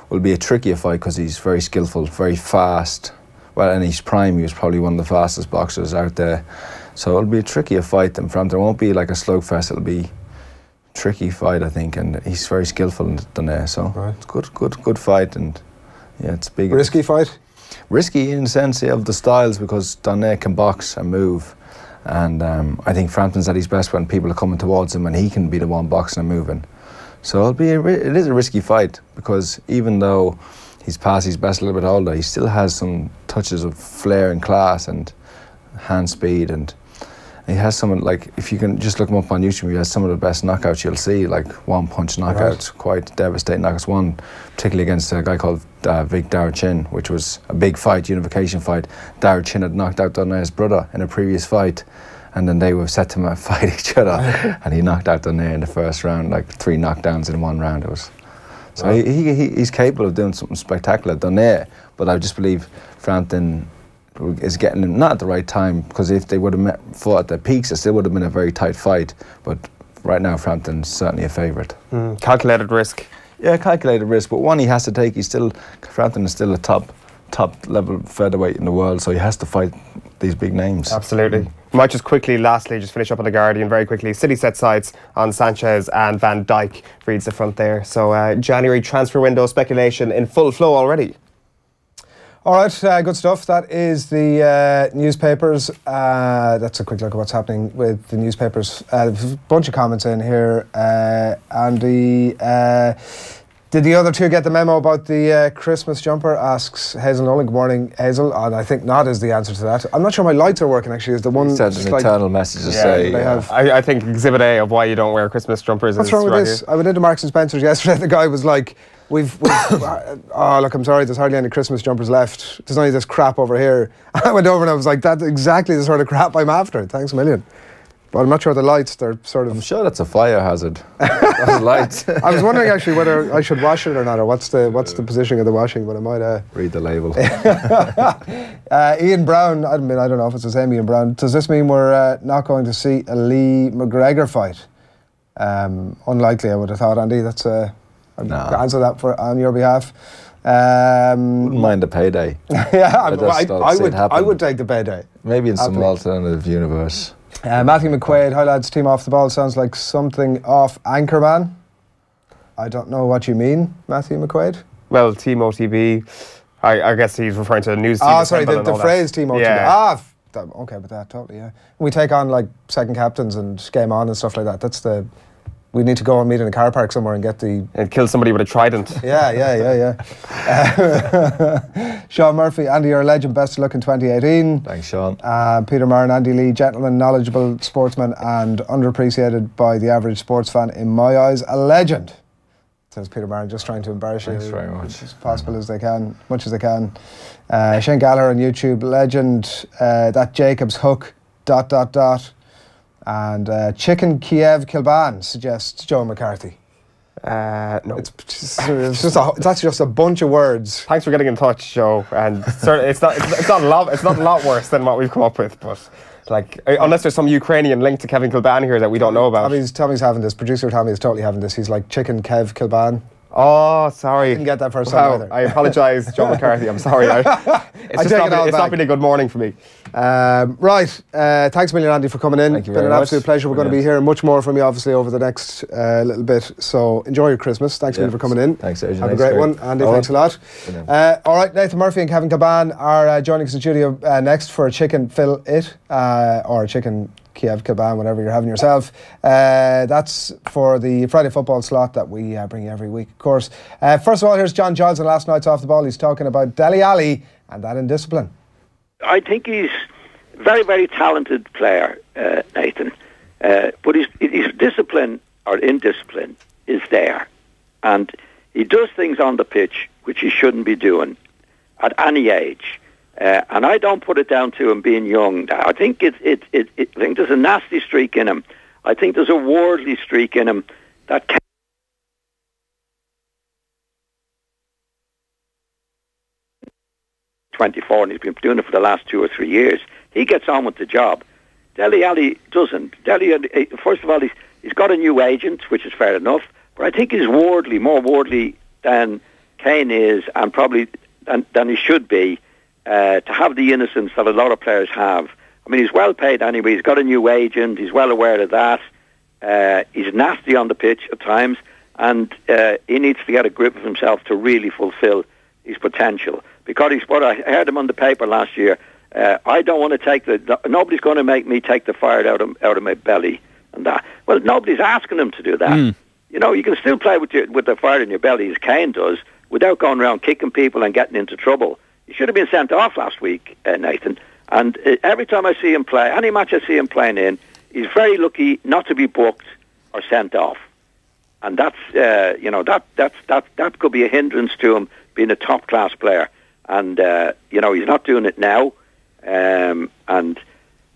will be a trickier fight because he's very skillful, very fast. Well, in his prime, he was probably one of the fastest boxers out there. So it'll be a trickier fight than Frampton. It won't be like a slugfest. It'll be a tricky fight, I think, and he's very skillful in Donaire. So it's good fight, and yeah, it's big. Risky fight? Risky in the sense of the styles, because Donaire can box and move, and I think Frampton's at his best when people are coming towards him and he can be the one boxing and moving. So it is a risky fight, because even though he's past his best, a little bit older, he still has some touches of flair and class and hand speed, and he has some, like, if you can just look him up on YouTube, he has some of the best knockouts you'll see, like one-punch knockouts, quite devastating knockouts. One particularly against a guy called Vic Darchin, which was a big fight, unification fight. Darchin had knocked out Donaire's brother in a previous fight, and then they were set to fight each other, and he knocked out Donaire in the first round, like 3 knockdowns in one round. It was so he's capable of doing something spectacular, Donaire, but I just believe Frampton is getting him not at the right time, because if they would have fought at their peaks, it still would have been a very tight fight. But right now, Frampton's certainly a favourite. Calculated risk. Yeah, calculated risk, but one he has to take. Frampton is still a top level featherweight in the world, so he has to fight these big names. Absolutely. Might just quickly, lastly, just finish up on the Guardian very quickly. City set sights on Sanchez and Van Dijk, reads the front there. So January transfer window speculation in full flow already. All right, good stuff. That is the newspapers. That's a quick look at what's happening with the newspapers. There's a bunch of comments in here. Andy, did the other two get the memo about the Christmas jumper? Asks Hazel Nolan. Good morning, Hazel. And I think not is the answer to that. I'm not sure my lights are working, actually. Is the one... Sent an internal message to say... I think exhibit A of why you don't wear Christmas jumpers. What's wrong with this? I went into Marks and Spencer's yesterday. The guy was like... We've oh look, I'm sorry, there's hardly any Christmas jumpers left. There's only this crap over here. I went over and I was like, that's exactly the sort of crap I'm after. Thanks a million. But I'm not sure the lights, they're sort of... I'm sure that's a fire hazard. Those lights. I was wondering actually whether I should wash it or not, or what's the positioning of the washing, but I might... Read the label. Ian Brown, I don't know if it's the same Ian Brown. Does this mean we're not going to see a Lee McGregor fight? Unlikely, I would have thought, Andy. That's... I'll answer that on your behalf. Wouldn't mind a payday. Yeah, I would take the payday. Maybe in some alternative universe. Matthew McQuaid, hi lads, team off the ball sounds like something off Anchorman. I don't know what you mean, Matthew McQuaid. Well, team OTB, I guess he's referring to the news team. Oh, sorry, the phrase team OTB. Yeah. Okay, but that, totally, yeah. We take on like second captains and game on and stuff like that. That's the... We need to go and meet in a car park somewhere and get the... And kill somebody with a trident. Yeah. Sean Murphy, Andy, you're a legend. Best of luck in 2018. Thanks, Sean. Peter Marr and Andy Lee, gentlemen, knowledgeable sportsman and underappreciated by the average sports fan. In my eyes, a legend. Says Peter Marr, just trying to embarrass you very much. as possible as they can, much as they can. Shane Gallagher on YouTube, legend. That Jacobs hook, ... And Chicken Kiev Kilbane suggests Joe McCarthy. No. That's just a bunch of words. Thanks for getting in touch, Joe. And it's not a lot worse than what we've come up with, but like unless there's some Ukrainian link to Kevin Kilbane here that we don't know about. Tommy's having this. Producer Tommy is totally having this. He's like Chicken Kev Kilbane. Oh, sorry. Didn't get that first time either. I apologise, Joe McCarthy. I'm sorry. It's not been a good morning for me. Right. Thanks a million, Andy, for coming in. Thank you very much. Been an absolute pleasure. We're going to be hearing much more from you, obviously, over the next little bit. So enjoy your Christmas. Thanks a million for coming in. Thanks, Adrian. Have a great one. Andy, thanks a lot. All right, Nathan Murphy and Kevin Kilbane are joining us in studio next for a Chicken Fill It, or a Chicken Kiev Kilbane, whatever you're having yourself. That's for the Friday football slot that we bring you every week, of course. First of all, here's John Giles on last night's Off the Ball. He's talking about Dele Alli and that indiscipline. I think he's a very, very talented player, Nathan. But his discipline or indiscipline is there. And he does things on the pitch which he shouldn't be doing at any age. And I don't put it down to him being young. I think I think there's a nasty streak in him. I think there's a worldly streak in him that can 24, and he's been doing it for the last 2 or 3 years. He gets on with the job. Dele Alli doesn't. First of all, he's got a new agent, which is fair enough, but I think he's more worldly than Kane is, and probably than he should be, to have the innocence that a lot of players have. I mean, he's well paid anyway. He's got a new agent. He's well aware of that. He's nasty on the pitch at times, and he needs to get a grip of himself to really fulfil his potential. Because I heard him on the paper last year. I don't want to nobody's going to make me take the fire out of my belly and that. Well, nobody's asking him to do that. You know, you can still play with the fire in your belly as Kane does without going around kicking people and getting into trouble. He should have been sent off last week, Nathan. And every time I see him play, any match I see him playing in, he's very lucky not to be booked or sent off. And that's that could be a hindrance to him being a top class player. And he's not doing it now. And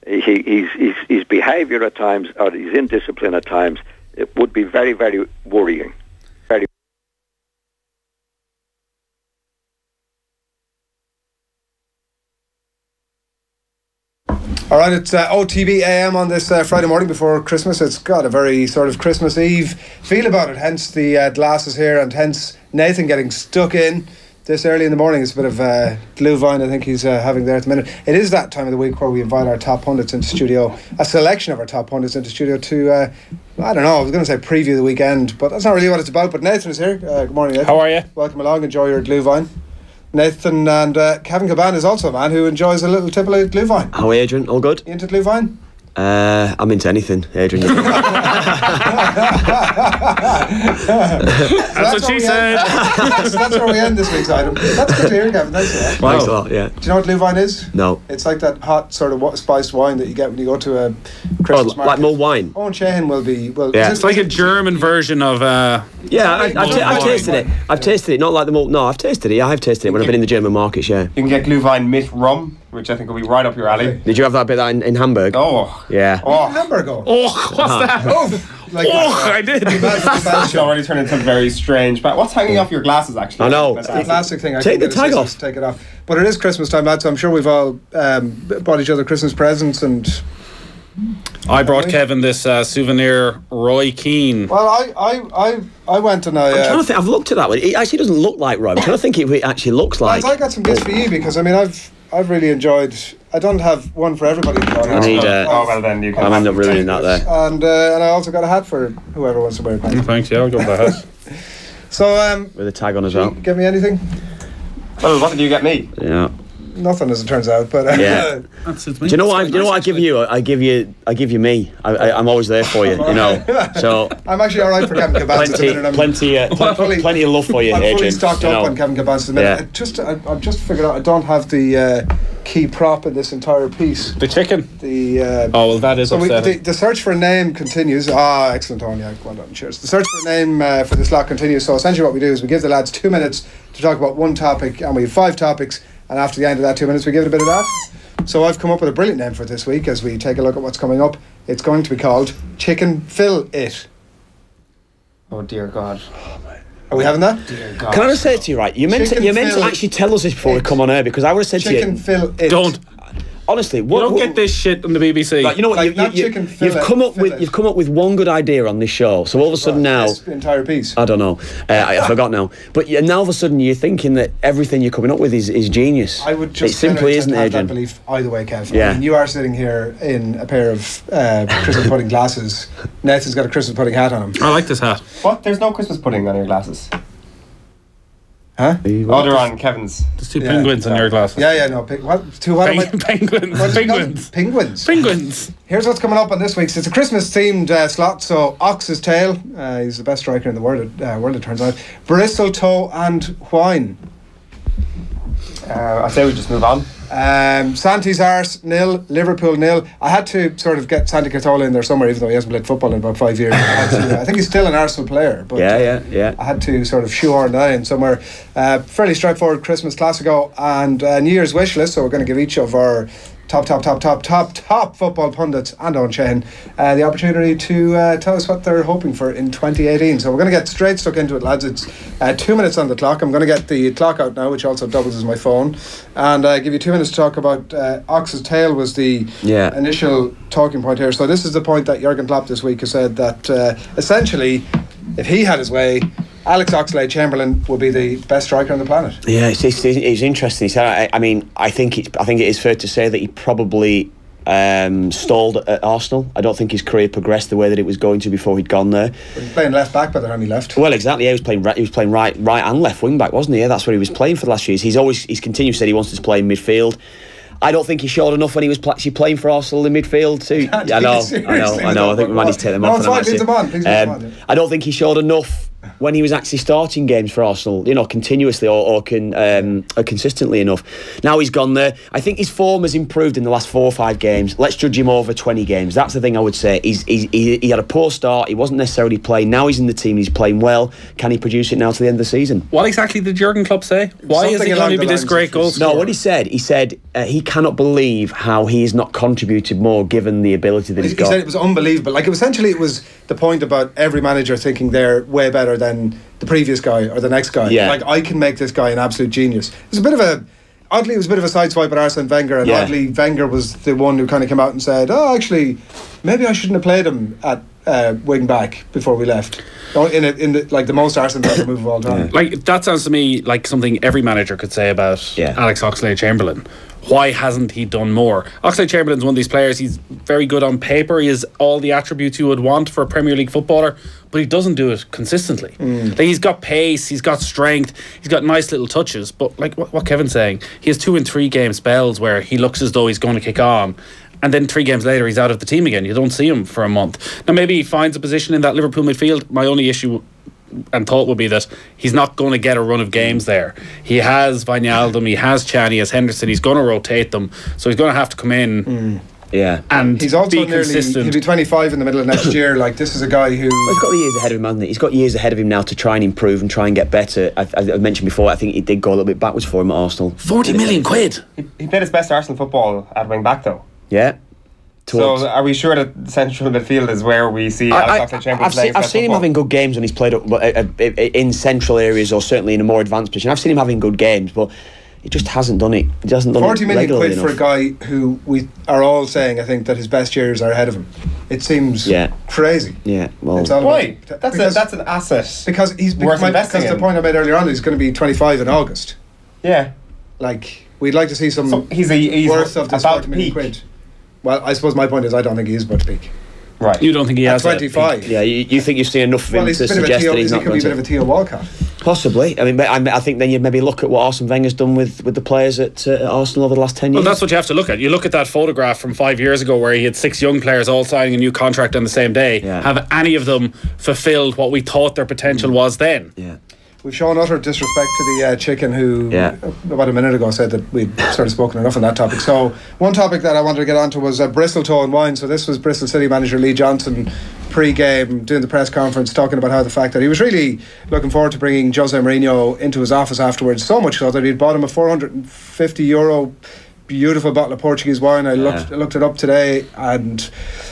his behaviour at times, or his indiscipline at times, it would be very, very worrying. Very. All right, it's OTB AM on this Friday morning before Christmas. It's got a very sort of Christmas Eve feel about it, hence the glasses here, and hence Nathan getting stuck in this early in the morning. It's a bit of Glühwein I think he's having there at the minute. It is that time of the week where we invite our top pundits into studio, a selection of our top pundits into studio to, I don't know, I was going to say preview the weekend, but that's not really what it's about. But Nathan is here. Good morning, Nathan. How are you? Welcome along, enjoy your Glühwein. Nathan, and Kevin Kilbane is also a man who enjoys a little tipple of Glühwein. How are you, Adrian? All good? You into Glühwein? I'm into anything, Adrian. That's what she said. That's where we end this week's item. That's good to hear, Kevin. Thanks for that. Thanks a lot, yeah. Do you know what Glühwein is? No. It's like that hot sort of spiced wine that you get when you go to a Christmas market. Like more wine? Owen Sheehan will be... Well, yeah. It's like a German version of... Yeah, I've tasted it. I've tasted it, not like the malt. No, I've tasted it. Yeah, I've tasted it when I've been in the German markets, yeah. You can get Glühwein mit rum, which I think will be right up your alley. Did you have that bit in Hamburg? Oh. Yeah. Oh. Hamburg. Oh, what's that? Like I did. It's already turned into very strange. But what's hanging off your glasses, actually? I know. It's the plastic thing. Take the tag off. Take it off. But it is Christmas time, lads, so I'm sure we've all bought each other Christmas presents and... I brought Kevin this souvenir Roy Keane. Well, I went and I'm trying to think. I've looked at that one. It actually doesn't look like Roy. I'm trying to think if it actually looks like. Lads, I got some gifts for you because I mean I've really enjoyed. I don't have one for everybody. I need. Oh well, then you can. I'll end up ruining that there. And I also got a hat for whoever wants to wear it. Thanks. Yeah, I'll go with that hat. So with a tag on as well. Give me anything? Well, what did you get me? Yeah. Nothing, as it turns out. But yeah. Do you know what? I give you? I give you me. I'm always there for you. You know. So I'm actually all right for Kevin Kilbane. Plenty of love for you, Adrian. I'm fully stocked up on Kevin Kilbane at the minute. Yeah. I've just figured out I don't have the key prop in this entire piece. The chicken. The oh well, that is upsetting. The search for a name continues. Excellent, Tony. Well done. Cheers. The search for a name for this lot continues. So essentially, what we do is we give the lads 2 minutes to talk about one topic, and we have 5 topics. And after the end of that 2 minutes, we give it a bit of that. So I've come up with a brilliant name for this week as we take a look at what's coming up. It's going to be called Chicken Fill It. Oh dear God. Are we having that? Dear God. Can I just say it to you, right? You meant to actually tell us this before we come on air, because I would have said Chicken to you... Fill It. Don't. Honestly, you don't get this shit on the BBC. Like, you know what? Like You've come up with one good idea on this show. So all of a sudden now, this entire piece. I don't know. I forgot now. But now all of a sudden you're thinking that everything you're coming up with is genius. I would just it simply isn't, have Adrian. that belief either way, Kev. Yeah. I mean, you are sitting here in a pair of Christmas pudding glasses. Nathan's got a Christmas pudding hat on him. I like this hat. What? There's no Christmas pudding on your glasses. Huh? Oh, they're on Kevin's. There's 2 penguins in your glasses. Yeah, no. Penguins. Penguins. Here's what's coming up on this week's. It's a Christmas-themed slot. So, Ox's Tail. He's the best striker in the world, it turns out. Bristletoe and Wine. I say we just move on. Santi's Arse 0, Liverpool 0. I had to sort of get Santi Cazorla in there somewhere, even though he hasn't played football in about 5 years. I think he's still an Arsenal player, but yeah. I had to sort of shoehorn that in somewhere. Fairly straightforward Christmas Classico and New Year's wish list. So we're going to give each of our top football pundits and Owen Sheehan the opportunity to tell us what they're hoping for in 2018. So we're going to get straight stuck into it, lads. It's 2 minutes on the clock. I'm going to get the clock out now, which also doubles as my phone, and give you 2 minutes to talk about Ox's Tail was the initial talking point here. So this is the point that Jurgen Klopp this week has said that essentially, if he had his way, Alex Oxlade-Chamberlain would be the best striker on the planet. Yeah, it's interesting. He said, I think it is fair to say that he probably stalled at Arsenal. I don't think his career progressed the way that it was going to before he'd gone there. He was playing left back by the time he left. Well, exactly. Yeah, he was playing right and left wing back, wasn't he? Yeah, that's what he was playing for the last few years. He's continued to say he wants to play in midfield. I don't think he showed enough when he was actually playing for Arsenal in midfield too. I know. I think we might need to take them off. I don't think he showed enough when he was actually starting games for Arsenal, continuously or consistently enough. Now he's gone there. I think his form has improved in the last 4 or 5 games. Let's judge him over 20 games. That's the thing I would say. He had a poor start. He wasn't necessarily playing. Now he's in the team. He's playing well. Can he produce it now to the end of the season? What exactly did Jurgen Klopp say? Why is he going to be this great goal scorer? No, what he said he cannot believe how he has not contributed more given the ability that he's got. He said it was unbelievable. Like, essentially it was the point about every manager thinking they're way better than the previous guy or the next guy. Yeah. Like, I can make this guy an absolute genius. It was a bit of a sideswipe at Arsene Wenger, and oddly Wenger was the one who kind of came out and said, actually, maybe I shouldn't have played him at wing back before we left. In the most Arsenal move of all time. Yeah. Like, that sounds to me like something every manager could say about Alex Oxlade-Chamberlain. Why hasn't he done more? Oxlade-Chamberlain's one of these players. He's very good on paper. He has all the attributes you would want for a Premier League footballer, but he doesn't do it consistently. Like, he's got pace, he's got strength, he's got nice little touches, but like what Kevin's saying, he has 2 and 3 game spells where he looks as though he's going to kick on, and then 3 games later he's out of the team again. You don't see him for a month. Now, maybe he finds a position in that Liverpool midfield. My only issue and thought would be that he's not going to get a run of games there. He has Wijnaldum, he has Chan, he has Henderson. He's going to rotate them, so he's going to have to come in. And he's also be consistent. He'll be 25 in the middle of next year. Like, this is a guy who... Well, he's got the years ahead of him, hasn't he? He's got years ahead of him now to try and improve and try and get better. I mentioned before, I think it did go a little bit backwards for him at Arsenal. 40 million quid. He played his best Arsenal football at wing back, though. Yeah. So are we sure that central midfield is where we see Alex Oxlade-Chamberlain playing? I've seen him having good games when he's played up in central areas, or certainly in a more advanced position. I've seen him having good games, but he just hasn't done it. He hasn't done 40 it million quid enough. for a guy who we are all saying, I think, that his best years are ahead of him. It seems crazy. Yeah, well, why? That's an asset. Because he's worth investing in. The point I made earlier on, he's going to be 25 in August. Yeah, like, we'd like to see some he's worth of this about 40 million quid. Well, I suppose my point is I don't think he is about to peak. Right. You don't think he has 25? Yeah, you think you've seen enough of him to suggest that he's not going to... He could be a bit of a Theo Walcott. Possibly. I mean, but I think then you'd maybe look at what Arsene Wenger's done with the players at Arsenal over the last 10 years. Well, that's what you have to look at. You look at that photograph from 5 years ago where he had 6 young players all signing a new contract on the same day. Yeah. Have any of them fulfilled what we thought their potential was then? Yeah. We've shown utter disrespect to the chicken who about a minute ago said that we'd sort of spoken enough on that topic. So one topic that I wanted to get onto was Bristol Toe and Wine. So this was Bristol City manager Lee Johnson pre-game doing the press conference, talking about how the fact that he was really looking forward to bringing Jose Mourinho into his office afterwards, so much so that he'd bought him a €450 beautiful bottle of Portuguese wine. I looked it up today, and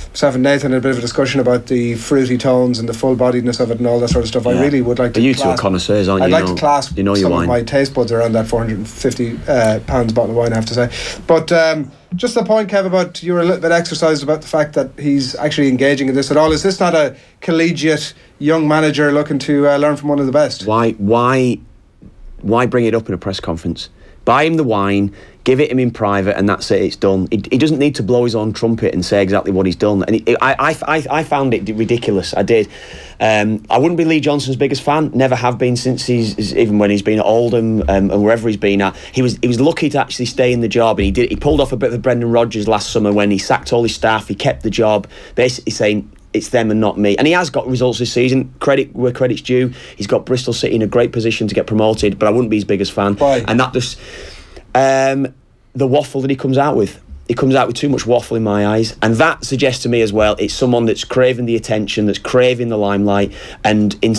myself and Nathan had a bit of a discussion about the fruity tones and the full-bodiedness of it and all that sort of stuff. I really would like to... You two are connoisseurs, aren't you? I'd like to clasp some of my taste buds around that £450 bottle of wine, I have to say. But just the point, Kev, about you were a little bit exercised about the fact that he's actually engaging in this at all. Is this not a collegiate young manager looking to learn from one of the best? Why bring it up in a press conference? Buy him the wine, give it him in private, and that's it, it's done. He doesn't need to blow his own trumpet and say exactly what he's done. And I found it ridiculous. I did. I wouldn't be Lee Johnson's biggest fan. Never have been since even when he's been at Oldham and wherever he's been at. He was lucky to actually stay in the job, and he pulled off a bit of Brendan Rodgers last summer when he sacked all his staff. He kept the job, basically saying, it's them and not me. And he has got results this season. Credit where credit's due. He's got Bristol City in a great position to get promoted, but I wouldn't be his biggest fan. Why? And that just... the waffle that he comes out with. He comes out with too much waffle in my eyes, and that suggests to me as well it's someone that's craving the attention, that's craving the limelight, and in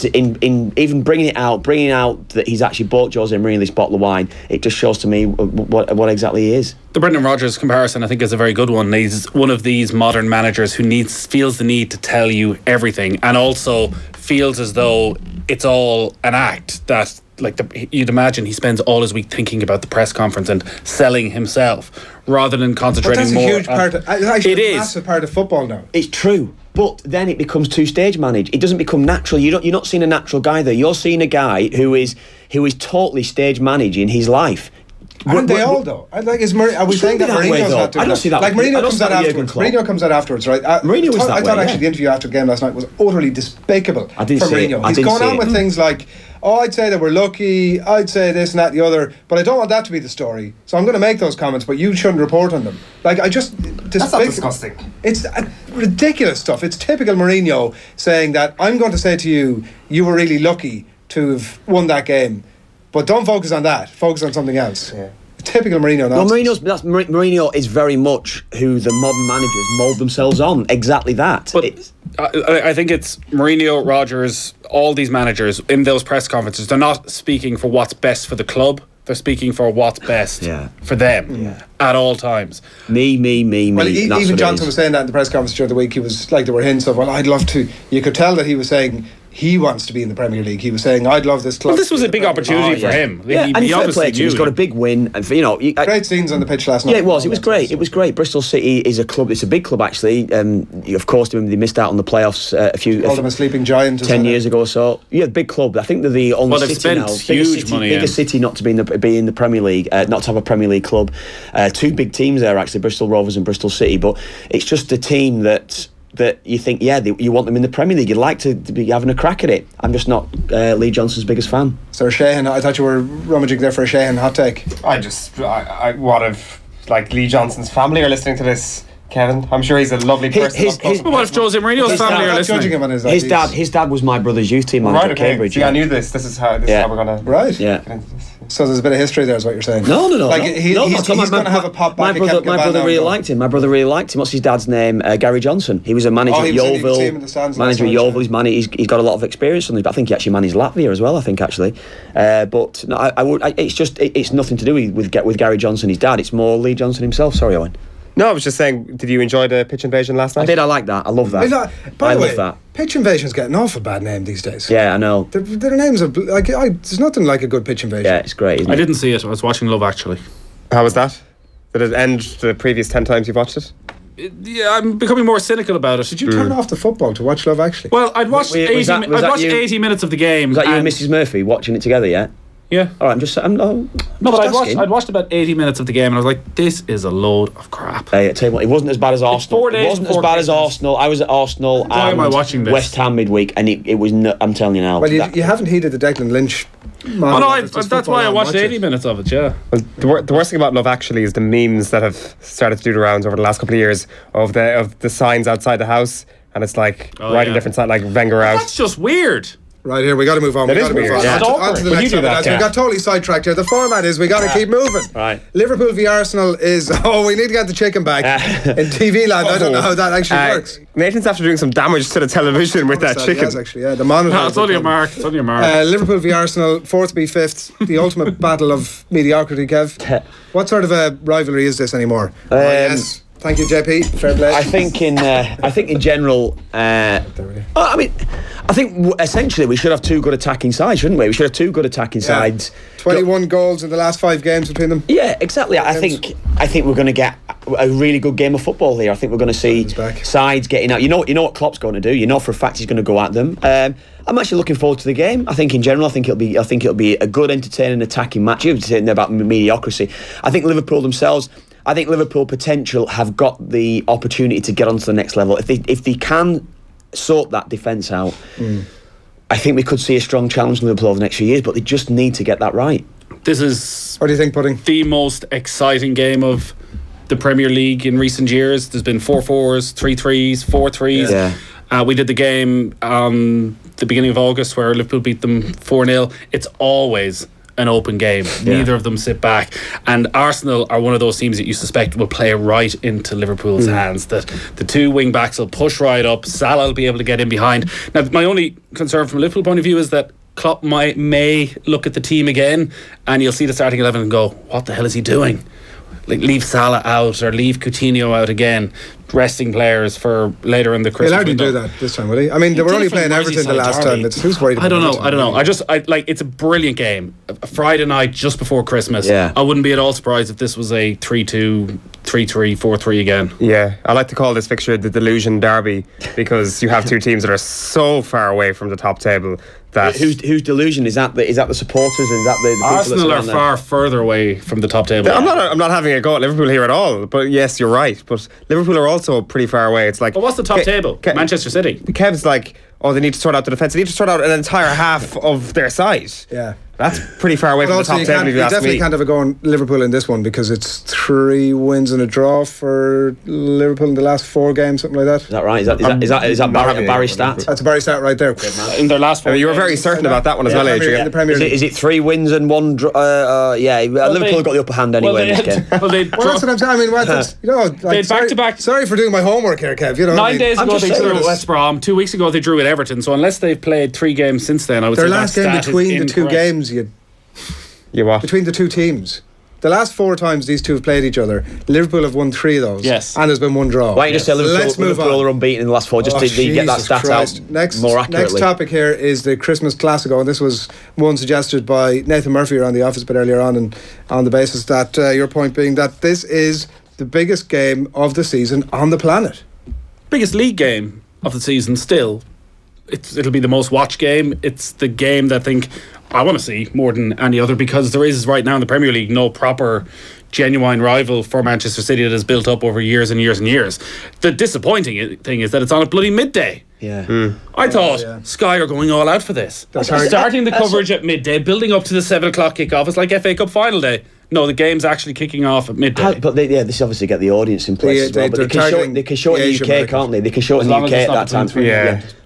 even bringing out that he's actually bought Jose Mourinho this bottle of wine. It just shows to me what exactly he is. The Brendan Rodgers comparison, I think, is a very good one. He's one of these modern managers who feels the need to tell you everything, and also feels as though it's all an act. That, like, you'd imagine he spends all his week thinking about the press conference and selling himself rather than concentrating more. That's a huge part of it. Is a massive part of football now. It's true, but then it becomes two-stage managed. It doesn't become natural. You're not seeing a natural guy there. You're seeing a guy who is totally stage managing his life. Aren't they all though? Are we saying that Mourinho's not doing I don't see that. Like, Mourinho comes out afterwards. Mourinho comes out afterwards, right? Mourinho was that way. I thought actually the interview after the game last night was utterly despicable for Mourinho. He's going on with things like, I'd say that we're lucky, I'd say this and that and the other, but I don't want that to be the story. So I'm going to make those comments, but you shouldn't report on them. Like, that's not disgusting. It's ridiculous stuff. It's typical Mourinho saying that I'm going to say to you, you were really lucky to have won that game. But don't focus on that. Focus on something else. Yeah. Typical Mourinho. Well, Mourinho is very much who the modern managers mould themselves on. Exactly that. But I think it's Mourinho, Rodgers, all these managers in those press conferences. They're not speaking for what's best for the club. They're speaking for what's best for them at all times. Me. Well, even Johnson was saying that in the press conference during the week. He was like, there were hints of, well, I'd love to. You could tell that he was saying he wants to be in the Premier League. He was saying, I'd love this club. Well, this was a big opportunity for him. Yeah, and he obviously he's got a big win. And great scenes on the pitch last night. Yeah, it was. It was great. It was great. Bristol City is a club. It's a big club, actually. Of course, they missed out on the playoffs called them a sleeping giant 10 years ago or so. Yeah, big club. I think they're the only city now. Biggest city not to be in the Premier League, not to have a Premier League club. Two big teams there, actually, Bristol Rovers and Bristol City. But it's just a team that you think, you want them in the Premier League. You'd like to be having a crack at it. I'm just not Lee Johnson's biggest fan. So Sheehan, I thought you were rummaging there for a Sheehan hot take. What if Lee Johnson's family are listening to this? Kevin, I'm sure he's a lovely person. What if Jose Mourinho's family are listening? Him on his dad was my brother's youth team manager at Cambridge. See, I knew this. This is how we're gonna get into this. So there's a bit of history there, is what you're saying? No. He's going to have a pop back. My brother really liked him. What's his dad's name? Gary Johnson. He was a manager at Yeovil. He's got a lot of experience on this. But I think he actually managed Latvia as well. I think actually, but no, it's nothing to do with Gary Johnson, his dad. It's more Lee Johnson himself. Sorry, Owen. No, I was just saying, did you enjoy the pitch invasion last night? I did. I like that. I love that. By the way, pitch invasion's getting an awful bad name these days. Yeah, I know. Their names are there's nothing like a good pitch invasion. Yeah, it's great. I didn't see it. I was watching Love Actually. How was that? Did it end the previous 10 times you've watched it? Yeah, I'm becoming more cynical about it. Did you turn off the football to watch Love Actually? Well, I'd watched 80 minutes of the game. Was that you and Mrs. Murphy watching it together? Yeah. Yeah. All right, I'd watched about 80 minutes of the game and I was like, this is a load of crap. I tell you what, it wasn't as bad as Arsenal. It wasn't as bad as Arsenal. I was at Arsenal Why am I watching this? West Ham midweek, and it was. I'm telling you now. Well, you haven't heeded the Declan Lynch. That's why I watched 80 minutes of it. Yeah. Well, the worst thing about Love Actually is the memes that have started to do the rounds over the last couple of years of the signs outside the house, and it's like writing different signs, like Wenger out. That's just weird. Right here, we got to move on. On to the next one. We got totally sidetracked here. The format is we got to keep moving. Right. Liverpool v Arsenal is we need to get the chicken back in TV land. I don't know how that actually works. Nathan's after doing some damage to the television with that chicken. Yes, actually, the monitor. No, it's only a mark. Liverpool v Arsenal, fourth v fifth, the ultimate battle of mediocrity. Kev, what sort of a rivalry is this anymore? Yes. Thank you, JP. Fair play. I think in general. I think essentially we should have two good attacking sides, shouldn't we? We should have two good attacking sides. 21 goals in the last 5 games between them. Yeah, exactly. I think we're going to get a really good game of football here. I think we're going to see sides getting out. You know what Klopp's going to do. You know for a fact he's going to go at them. I'm actually looking forward to the game. I think in general, I think it'll be a good, entertaining, attacking match. You're saying about mediocrity. I think Liverpool themselves. I think Liverpool potential have got the opportunity to get onto the next level. If they can sort that defence out, I think we could see a strong challenge in Liverpool over the next few years, but they just need to get that right. This is what do you think, Pudding? The most exciting game of the Premier League in recent years. There's been 4-4s, 3-3s, 4-3s. Yeah. We did the game the beginning of August where Liverpool beat them 4-0. It's always an open game. Neither of them sit back, and Arsenal are one of those teams that you suspect will play right into Liverpool's hands. That the two wing backs will push right up. Salah will be able to get in behind. Now, my only concern from a Liverpool point of view is that Klopp may look at the team again, and you'll see the starting 11 and go, "What the hell is he doing?" Like, leave Salah out or leave Coutinho out again, resting players for later in the Christmas window. He'll hardly do that this time, will he? I mean, they were only playing Everton the last time. Who's worried about I don't know. It's a brilliant game. A Friday night just before Christmas. Yeah. I wouldn't be at all surprised if this was a 3-2, 3-3, 4-3 again. Yeah, I like to call this fixture the delusion derby because you have two teams that are so far away from the top table. Whose delusion is that? Is that the supporters? Is that the Arsenal are far further away from the top table? I'm not having a go at Liverpool here at all. But yes, you're right. But Liverpool are also pretty far away. It's like, but what's the top table? Manchester City. Kev's like, they need to sort out the defence. They need to sort out an entire half of their side. Yeah. That's pretty far away from the top table, if you ask me. You definitely can't have a go on Liverpool in this one because it's 3 wins and a draw for Liverpool in the last 4 games, something like that. Is that right? Is that Barry stat? That's a Barry stat right there. In their last 4 you were very certain about that one as well, Adrian. In the Premier League. Is it 3 wins and 1 draw? Liverpool got the upper hand anyway in this game. Well, that's what I'm saying. I mean, they back-to-back. Sorry for doing my homework here, Kev. 9 days ago they drew at West Brom. 2 weeks ago they drew at Everton. So unless they've played 3 games since then, I would say their last game between the 2 games, you what? Between the 2 teams. the last 4 times these two have played each other, Liverpool have won 3 of those. Yes. And there's been 1 draw. Why don't you just say Liverpool are unbeaten in the last 4, just to get that stat Christ. out next, more accurately. Next topic here is the Christmas Classico, and this was one suggested by Nathan Murphy around the office a bit earlier on, and on the basis that your point being that this is the biggest game of the season on the planet. Biggest league game of the season still. It'll be the most watched game. It's the game that I think I want to see more than any other, because there is right now in the Premier League no proper genuine rival for Manchester City that has built up over years and years and years. The disappointing thing is that it's on a bloody midday. Yeah. I thought Sky are going all out for this. Starting the coverage at midday, building up to the 7 o'clock kickoff. It's like FA Cup final day. No, the game's actually kicking off at midday. But this obviously get the audience in place as well. But they can show it in the UK, can't they? They can show it in the UK at that time.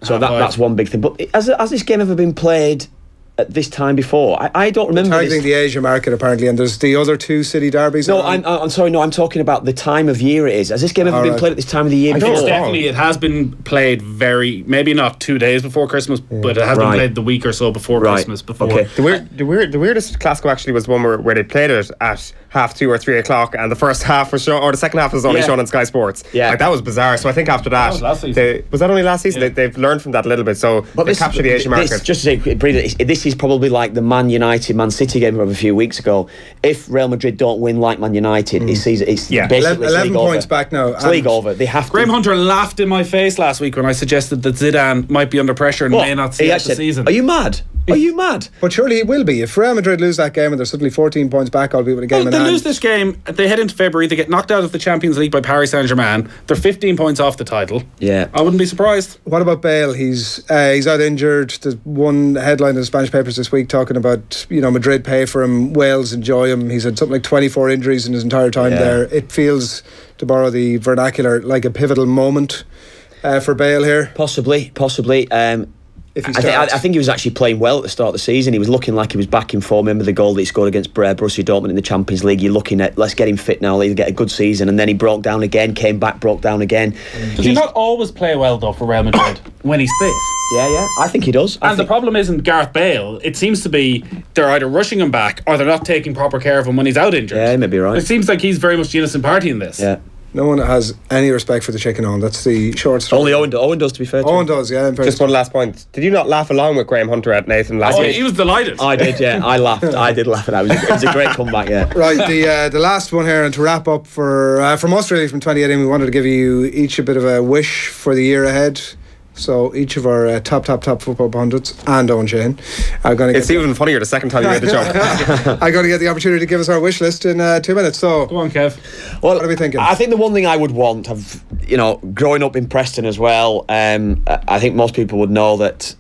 So that's one big thing. But has this game ever been played at this time before? I don't remember. Targeting the Asia market apparently, and there's the other 2 city derbies. No, I'm sorry. No, I'm talking about the time of year it is. Has this game ever been played at this time of the year before? Definitely, it has been played maybe not 2 days before Christmas, but it has been played the week or so before Christmas. Before the weirdest Classico actually was one where they played it at 2:30 or 3 o'clock, and the first half was shown, or the second half was only shown on Sky Sports. Like, that was bizarre. So I think after that, was that only last season? They've learned from that a little bit. So they captured the Asian market. Just to say, this is probably like the Man United Man City game from a few weeks ago. If Real Madrid don't win like Man United, it's basically 11 points back now. It's league over. They have to. Graham Hunter laughed in my face last week when I suggested that Zidane might be under pressure and may not see out the season. Are you mad? Are you mad? But surely it will be. If Real Madrid lose that game and they're suddenly 14 points back, I'll be with a game in hand. They lose this game, they head into February, they get knocked out of the Champions League by Paris Saint-Germain. They're 15 points off the title. Yeah. I wouldn't be surprised. What about Bale? He's out injured. There's one headline in the Spanish papers this week talking about, Madrid pay for him, Wales enjoy him. He's had something like 24 injuries in his entire time there. It feels, to borrow the vernacular, like a pivotal moment for Bale here. Possibly. I think he was actually playing well at the start of the season. He was looking like he was back in form. Remember the goal that he scored against Borussia Dortmund in the Champions League? You're looking at, let's get him fit now, he'll get a good season. And then he broke down again, came back, broke down again. Does he not always play well though for Real Madrid when he's fit? Yeah, I think he does. And the problem isn't Gareth Bale. It seems to be they're either rushing him back or they're not taking proper care of him when he's out injured. Yeah, maybe right. It seems like he's very much the innocent party in this. Yeah. No one has any respect for the chicken on. That's the short story. Only Owen does, to be fair. Owen does, yeah. Just one last point. Did you not laugh along with Graham Hunter at Nathan last week? He was delighted. I did, yeah. I laughed. I did laugh at that. It was a great comeback, yeah. Right, the last one here, and to wrap up from us really from 2018, we wanted to give you each a bit of a wish for the year ahead. So each of our top football pundits and Owen Shane are going to get... It's even funnier the second time you made the joke. I'm going to get the opportunity to give us our wish list in 2 minutes. So go on, Kev. Well, what are we thinking? I think the one thing I would want, growing up in Preston as well, I think most people would know that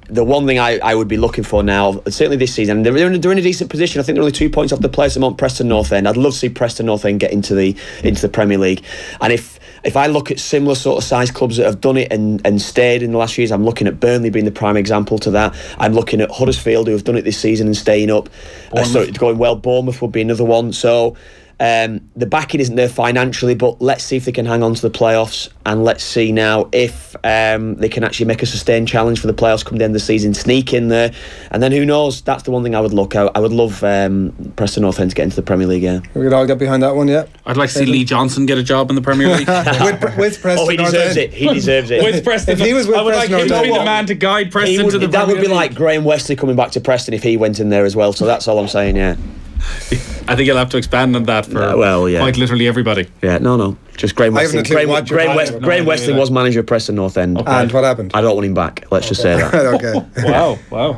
the one thing I would be looking for now, certainly this season, they're in a decent position. I think they're only 2 points off the place among Preston North End. I'd love to see Preston North End get into the Premier League. And if I look at similar sort of size clubs that have done it and stayed in the last years, I'm looking at Burnley being the prime example to that. I'm looking at Huddersfield, who have done it this season and staying up. Going well. Bournemouth would be another one. So the backing isn't there financially, but let's see if they can hang on to the playoffs, and let's see now if they can actually make a sustained challenge for the playoffs come the end of the season, sneak in there, and then who knows. That's the one thing I would look at. I would love Preston North End to get into the Premier League. Yeah, we could all get behind that one. Yeah, I'd like to see Lee Johnson get a job in the Premier League with Preston. Oh, he deserves it. He deserves it. With Preston, if he was with I would Preston, like him to be the man to guide Preston to the that Premier would be League. like Graham Wesley coming back to Preston if he went in there as well. So that's all I'm saying. Yeah. I think you'll have to expand on that for quite literally everybody. Yeah, no. Just Graham Wesley. Graham Wesley was manager of Preston North End. Okay. And what happened? I don't want him back. Let's just say that. Okay. Wow.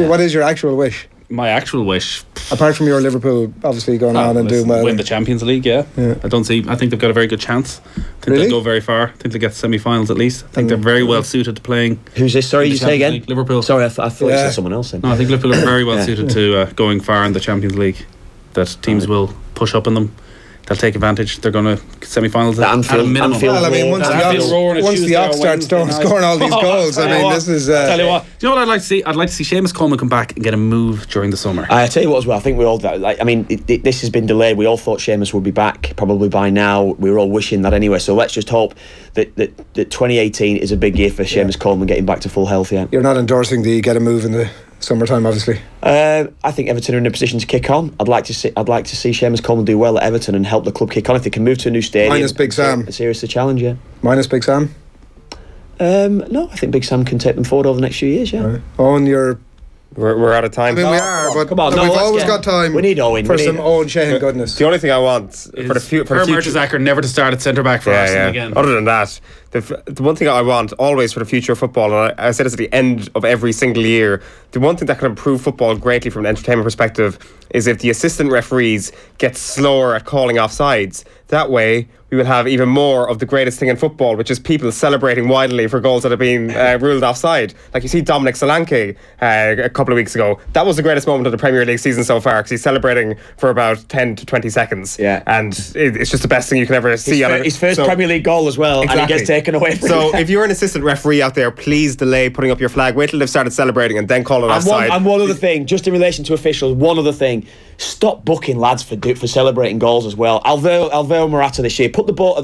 What is your actual wish? My actual wish, apart from your Liverpool obviously going on and doing well, win the Champions League. I think they've got a very good chance. I think they'll go very far. I think they'll get to semi-finals at least. I think they're very well suited to playing. Who's this? Sorry, you say again? League. Liverpool. Sorry, I thought you said someone else then. No, I think Liverpool are very well suited to going far in the Champions League. That teams will push up on them. They'll take advantage. They're going to semi-finals at a minimum. Well, I mean, once the Ox starts scoring all these goals, I mean, this is... Tell you what, do you know what I'd like to see? I'd like to see Seamus Coleman come back and get a move during the summer. I tell you what as well, I think we all... this has been delayed. We all thought Seamus would be back probably by now. We were all wishing that anyway. So let's just hope that 2018 is a big year for Seamus Coleman getting back to full health. Yeah. You're not endorsing the get a move in the Summertime, obviously. I think Everton are in a position to kick on. I'd like to see Seamus Coleman do well at Everton and help the club kick on if they can move to a new stadium. Minus Big Sam. Seriously challenge, yeah. Minus Big Sam. No, I think Big Sam can take them forward over the next few years. Yeah. Right. Owen, we're out of time. I mean, we are, but come on, we've always got time. We need Owen for some Owen Shane goodness. The only thing I want for the future, Mertesacker never to start at centre back for Arsenal again. Other than that, the one thing I want always for the future of football, and I said this at the end of every single year, the one thing that can improve football greatly from an entertainment perspective is if the assistant referees get slower at calling offsides. That way, we will have even more of the greatest thing in football, which is people celebrating wildly for goals that have been ruled offside. Like you see Dominic Solanke a couple of weeks ago. That was the greatest moment of the Premier League season so far, because he's celebrating for about 10 to 20 seconds. Yeah. And it's just the best thing you can ever see. His first Premier League goal as well, exactly. And he gets taken away from So if you're an assistant referee out there, please delay putting up your flag. Wait till they've started celebrating and then call it offside. And one other thing, just in relation to officials, one other thing. Stop booking lads for celebrating goals as well. Alvaro Morata this year, put his ball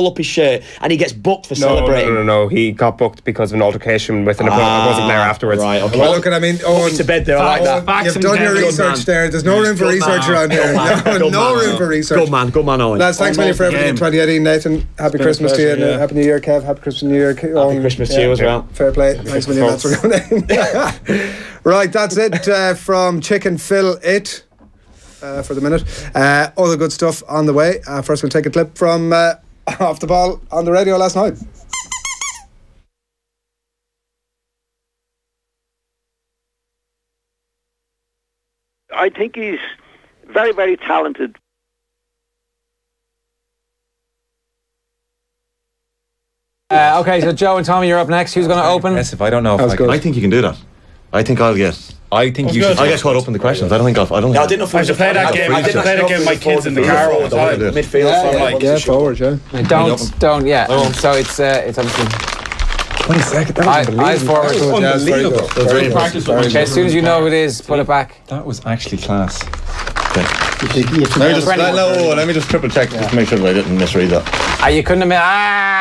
up his shirt and he gets booked for celebrating. No. He got booked because of an altercation with an opponent that wasn't there afterwards. Right, okay. Well, look, I mean, Owen, to bed there, I like that. You've done your research there. There's no room for research around here. No room for research. Good man, Owen. Lads, thanks many for everything in 2018. Nathan, happy Christmas to you and Happy New Year, Kev. Happy Christmas, New Year. Happy Christmas to you as well. Fair play. Thanks a million, lads, for coming in. Right, that's it from Chicken Phil It. For the minute. Other good stuff on the way. First we'll take a clip from Off the Ball on the radio last night. I think he's very, very talented. Okay, so Joe and Tommy, you're up next. Who's going to open? Yes, if I don't know if I think you can do that. I think I'll get. I think you should. I get caught up in the questions. I don't think. I didn't know if I should play that game. I didn't play that game with my kids in the car all the time. Midfield, forward, yeah. Don't, yeah. So it's obviously 20 seconds. Eyes forward. Unbelievable. Okay, as soon as you know who it is, pull it back. That was actually class. Let me just triple check just to make sure that I didn't misread that. You couldn't have.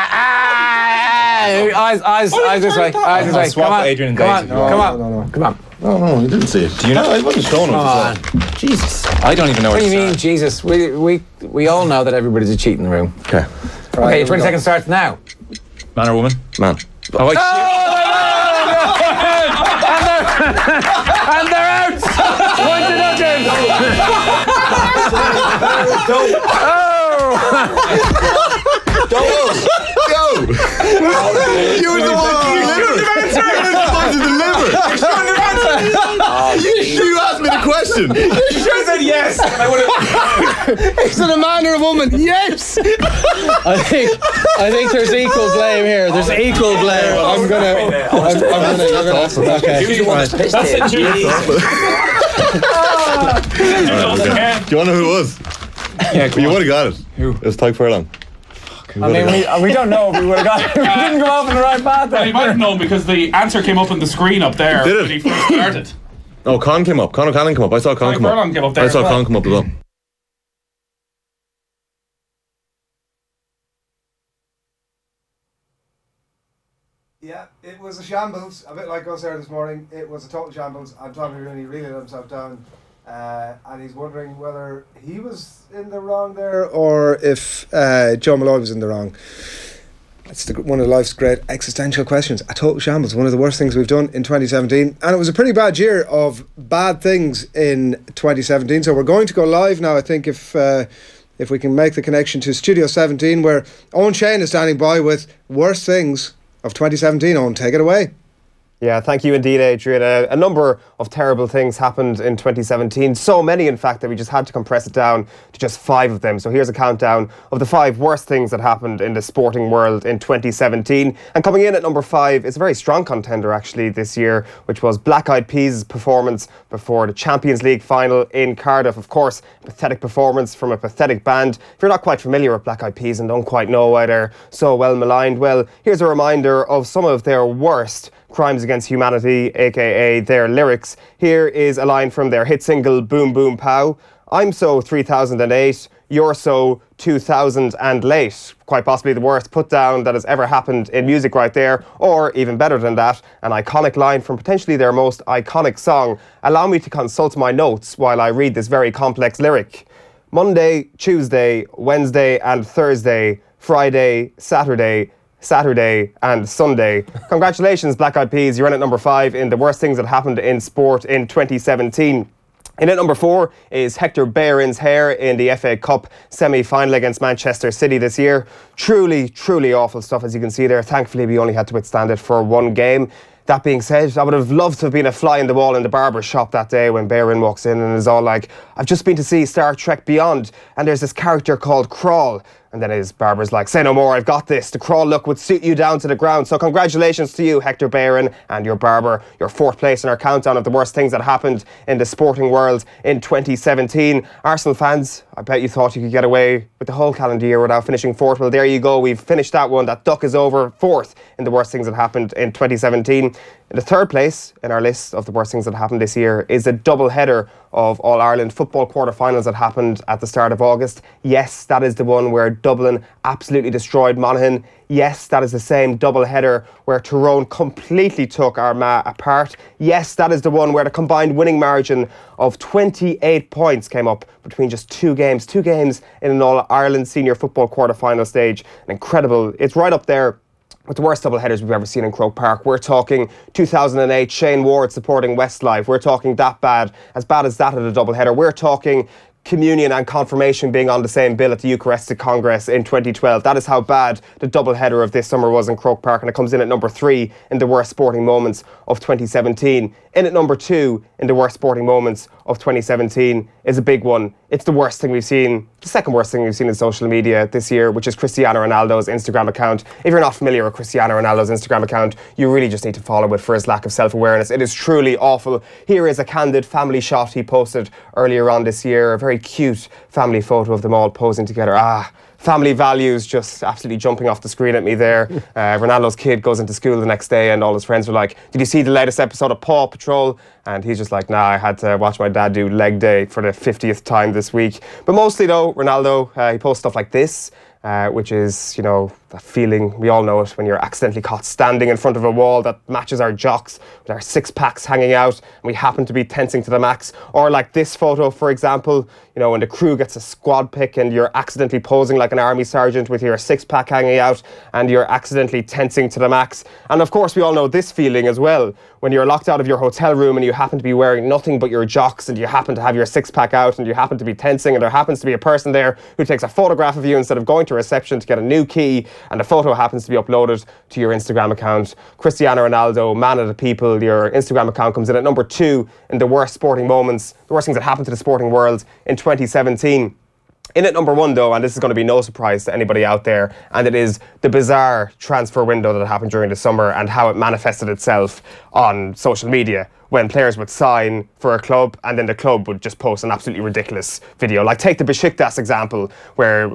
Eyes this way. Eyes this way. Swap Adrian and Daisy. Come on. No, you didn't see it. Do you know? I wasn't showing him. Jesus. I don't even know what do you mean, Jesus? We all know that everybody's a cheat in the room. Okay. Okay, 20 seconds starts now. Man or woman? Man. Oh, and they're out! 1-0. You were the one to deliver. You asked me the question. You should have said yes. Is it a man or a woman? Yes. I think there's equal blame here. There's equal blame. I'm gonna. That's awesome. Okay. That's it. Do you want to know who it was? Yeah, you would have got it. Who? It was Tyke Furlong. I mean, we don't know if we would have got it. We didn't go off on the right path there. Well, he might have known because the answer came up on the screen up there when he first started. Oh, Con came up. Con O'Callaghan came up. I saw Con come up. Came up there I saw Con come up as well. Yeah, it was a shambles. A bit like us there this morning. It was a total shambles. And Tommy Rooney really let himself down. And he's wondering whether he was in the wrong there or if Joe Malloy was in the wrong. It's one of life's great existential questions. A total shambles, one of the worst things we've done in 2017. And it was a pretty bad year of bad things in 2017. So we're going to go live now, I think, if we can make the connection to Studio 17, where Owen Shane is standing by with worst things of 2017. Owen, take it away. Yeah, thank you indeed, Adrian. A number of terrible things happened in 2017. So many, in fact, that we just had to compress it down to just 5 of them. So here's a countdown of the 5 worst things that happened in the sporting world in 2017. And coming in at number 5 is a very strong contender, actually, this year, which was Black Eyed Peas' performance before the Champions League final in Cardiff. Of course, a pathetic performance from a pathetic band. If you're not quite familiar with Black Eyed Peas and don't quite know why they're so well maligned, well, here's a reminder of some of their worst Crimes Against Humanity, aka their lyrics. Here is a line from their hit single Boom Boom Pow. I'm so 3008, you're so 2000 and late. Quite possibly the worst put down that has ever happened in music right there, or even better than that, an iconic line from potentially their most iconic song. Allow me to consult my notes while I read this very complex lyric. Monday, Tuesday, Wednesday and Thursday, Friday, Saturday and Sunday. Congratulations, Black Eyed Peas, you're in at number 5 in the worst things that happened in sport in 2017. In at number 4 is Hector Bellerin's hair in the FA Cup semi-final against Manchester City this year. Truly, truly awful stuff, as you can see there. Thankfully, we only had to withstand it for one game. That being said, I would have loved to have been a fly in the wall in the barber shop that day when Bellerin walks in and is all like, I've just been to see Star Trek Beyond and there's this character called Crawl. And then his barber's like, say no more, I've got this. The crawl look would suit you down to the ground. So congratulations to you, Hector Bellerin, and your barber. Your 4th place in our countdown of the worst things that happened in the sporting world in 2017. Arsenal fans, I bet you thought you could get away with the whole calendar year without finishing 4th. Well, there you go. We've finished that one. That duck is over. 4th in the worst things that happened in 2017. In the 3rd place in our list of the worst things that happened this year is a double header of All-Ireland football quarter-finals that happened at the start of August. Yes, that is the one where Dublin absolutely destroyed Monaghan. Yes, that is the same double header where Tyrone completely took Armagh apart. Yes, that is the one where the combined winning margin of 28 points came up between just 2 games. 2 games in an All-Ireland senior football quarter-final stage. An incredible, it's right up there with the worst double headers we've ever seen in Croke Park. We're talking 2008, Shane Ward supporting Westlife. We're talking that bad as that at a double header. We're talking communion and confirmation being on the same bill at the Eucharistic Congress in 2012. That is how bad the double header of this summer was in Croke Park, and it comes in at number 3 in the worst sporting moments of 2017. In at number 2 in the worst sporting moments of 2017 is a big one. It's the worst thing we've seen, the second worst thing we've seen in social media this year, which is Cristiano Ronaldo's Instagram account. If you're not familiar with Cristiano Ronaldo's Instagram account, you really just need to follow it for his lack of self-awareness. It is truly awful. Here is a candid family shot he posted earlier on this year, a very cute family photo of them all posing together. Family values just absolutely jumping off the screen at me there. Ronaldo's kid goes into school the next day and all his friends are like, did you see the latest episode of Paw Patrol? And he's just like, nah, I had to watch my dad do leg day for the 50th time this week. But mostly though, Ronaldo, he posts stuff like this, which is, you know, that feeling, we all know it, when you're accidentally caught standing in front of a wall that matches our jocks with our 6-packs hanging out and we happen to be tensing to the max. Or like this photo, for example, you know, when the crew gets a squad pic and you're accidentally posing like an army sergeant with your 6-pack hanging out and you're accidentally tensing to the max. And of course, we all know this feeling as well, when you're locked out of your hotel room and you happen to be wearing nothing but your jocks and you happen to have your 6-pack out and you happen to be tensing and there happens to be a person there who takes a photograph of you instead of going to reception to get a new key, and the photo happens to be uploaded to your Instagram account. Cristiano Ronaldo, man of the people, your Instagram account comes in at number 2 in the worst sporting moments, the worst things that happened to the sporting world in 2017. In at number 1 though, and this is going to be no surprise to anybody out there, and it is the bizarre transfer window that happened during the summer and how it manifested itself on social media when players would sign for a club and then the club would just post an absolutely ridiculous video. Like take the Besiktas example where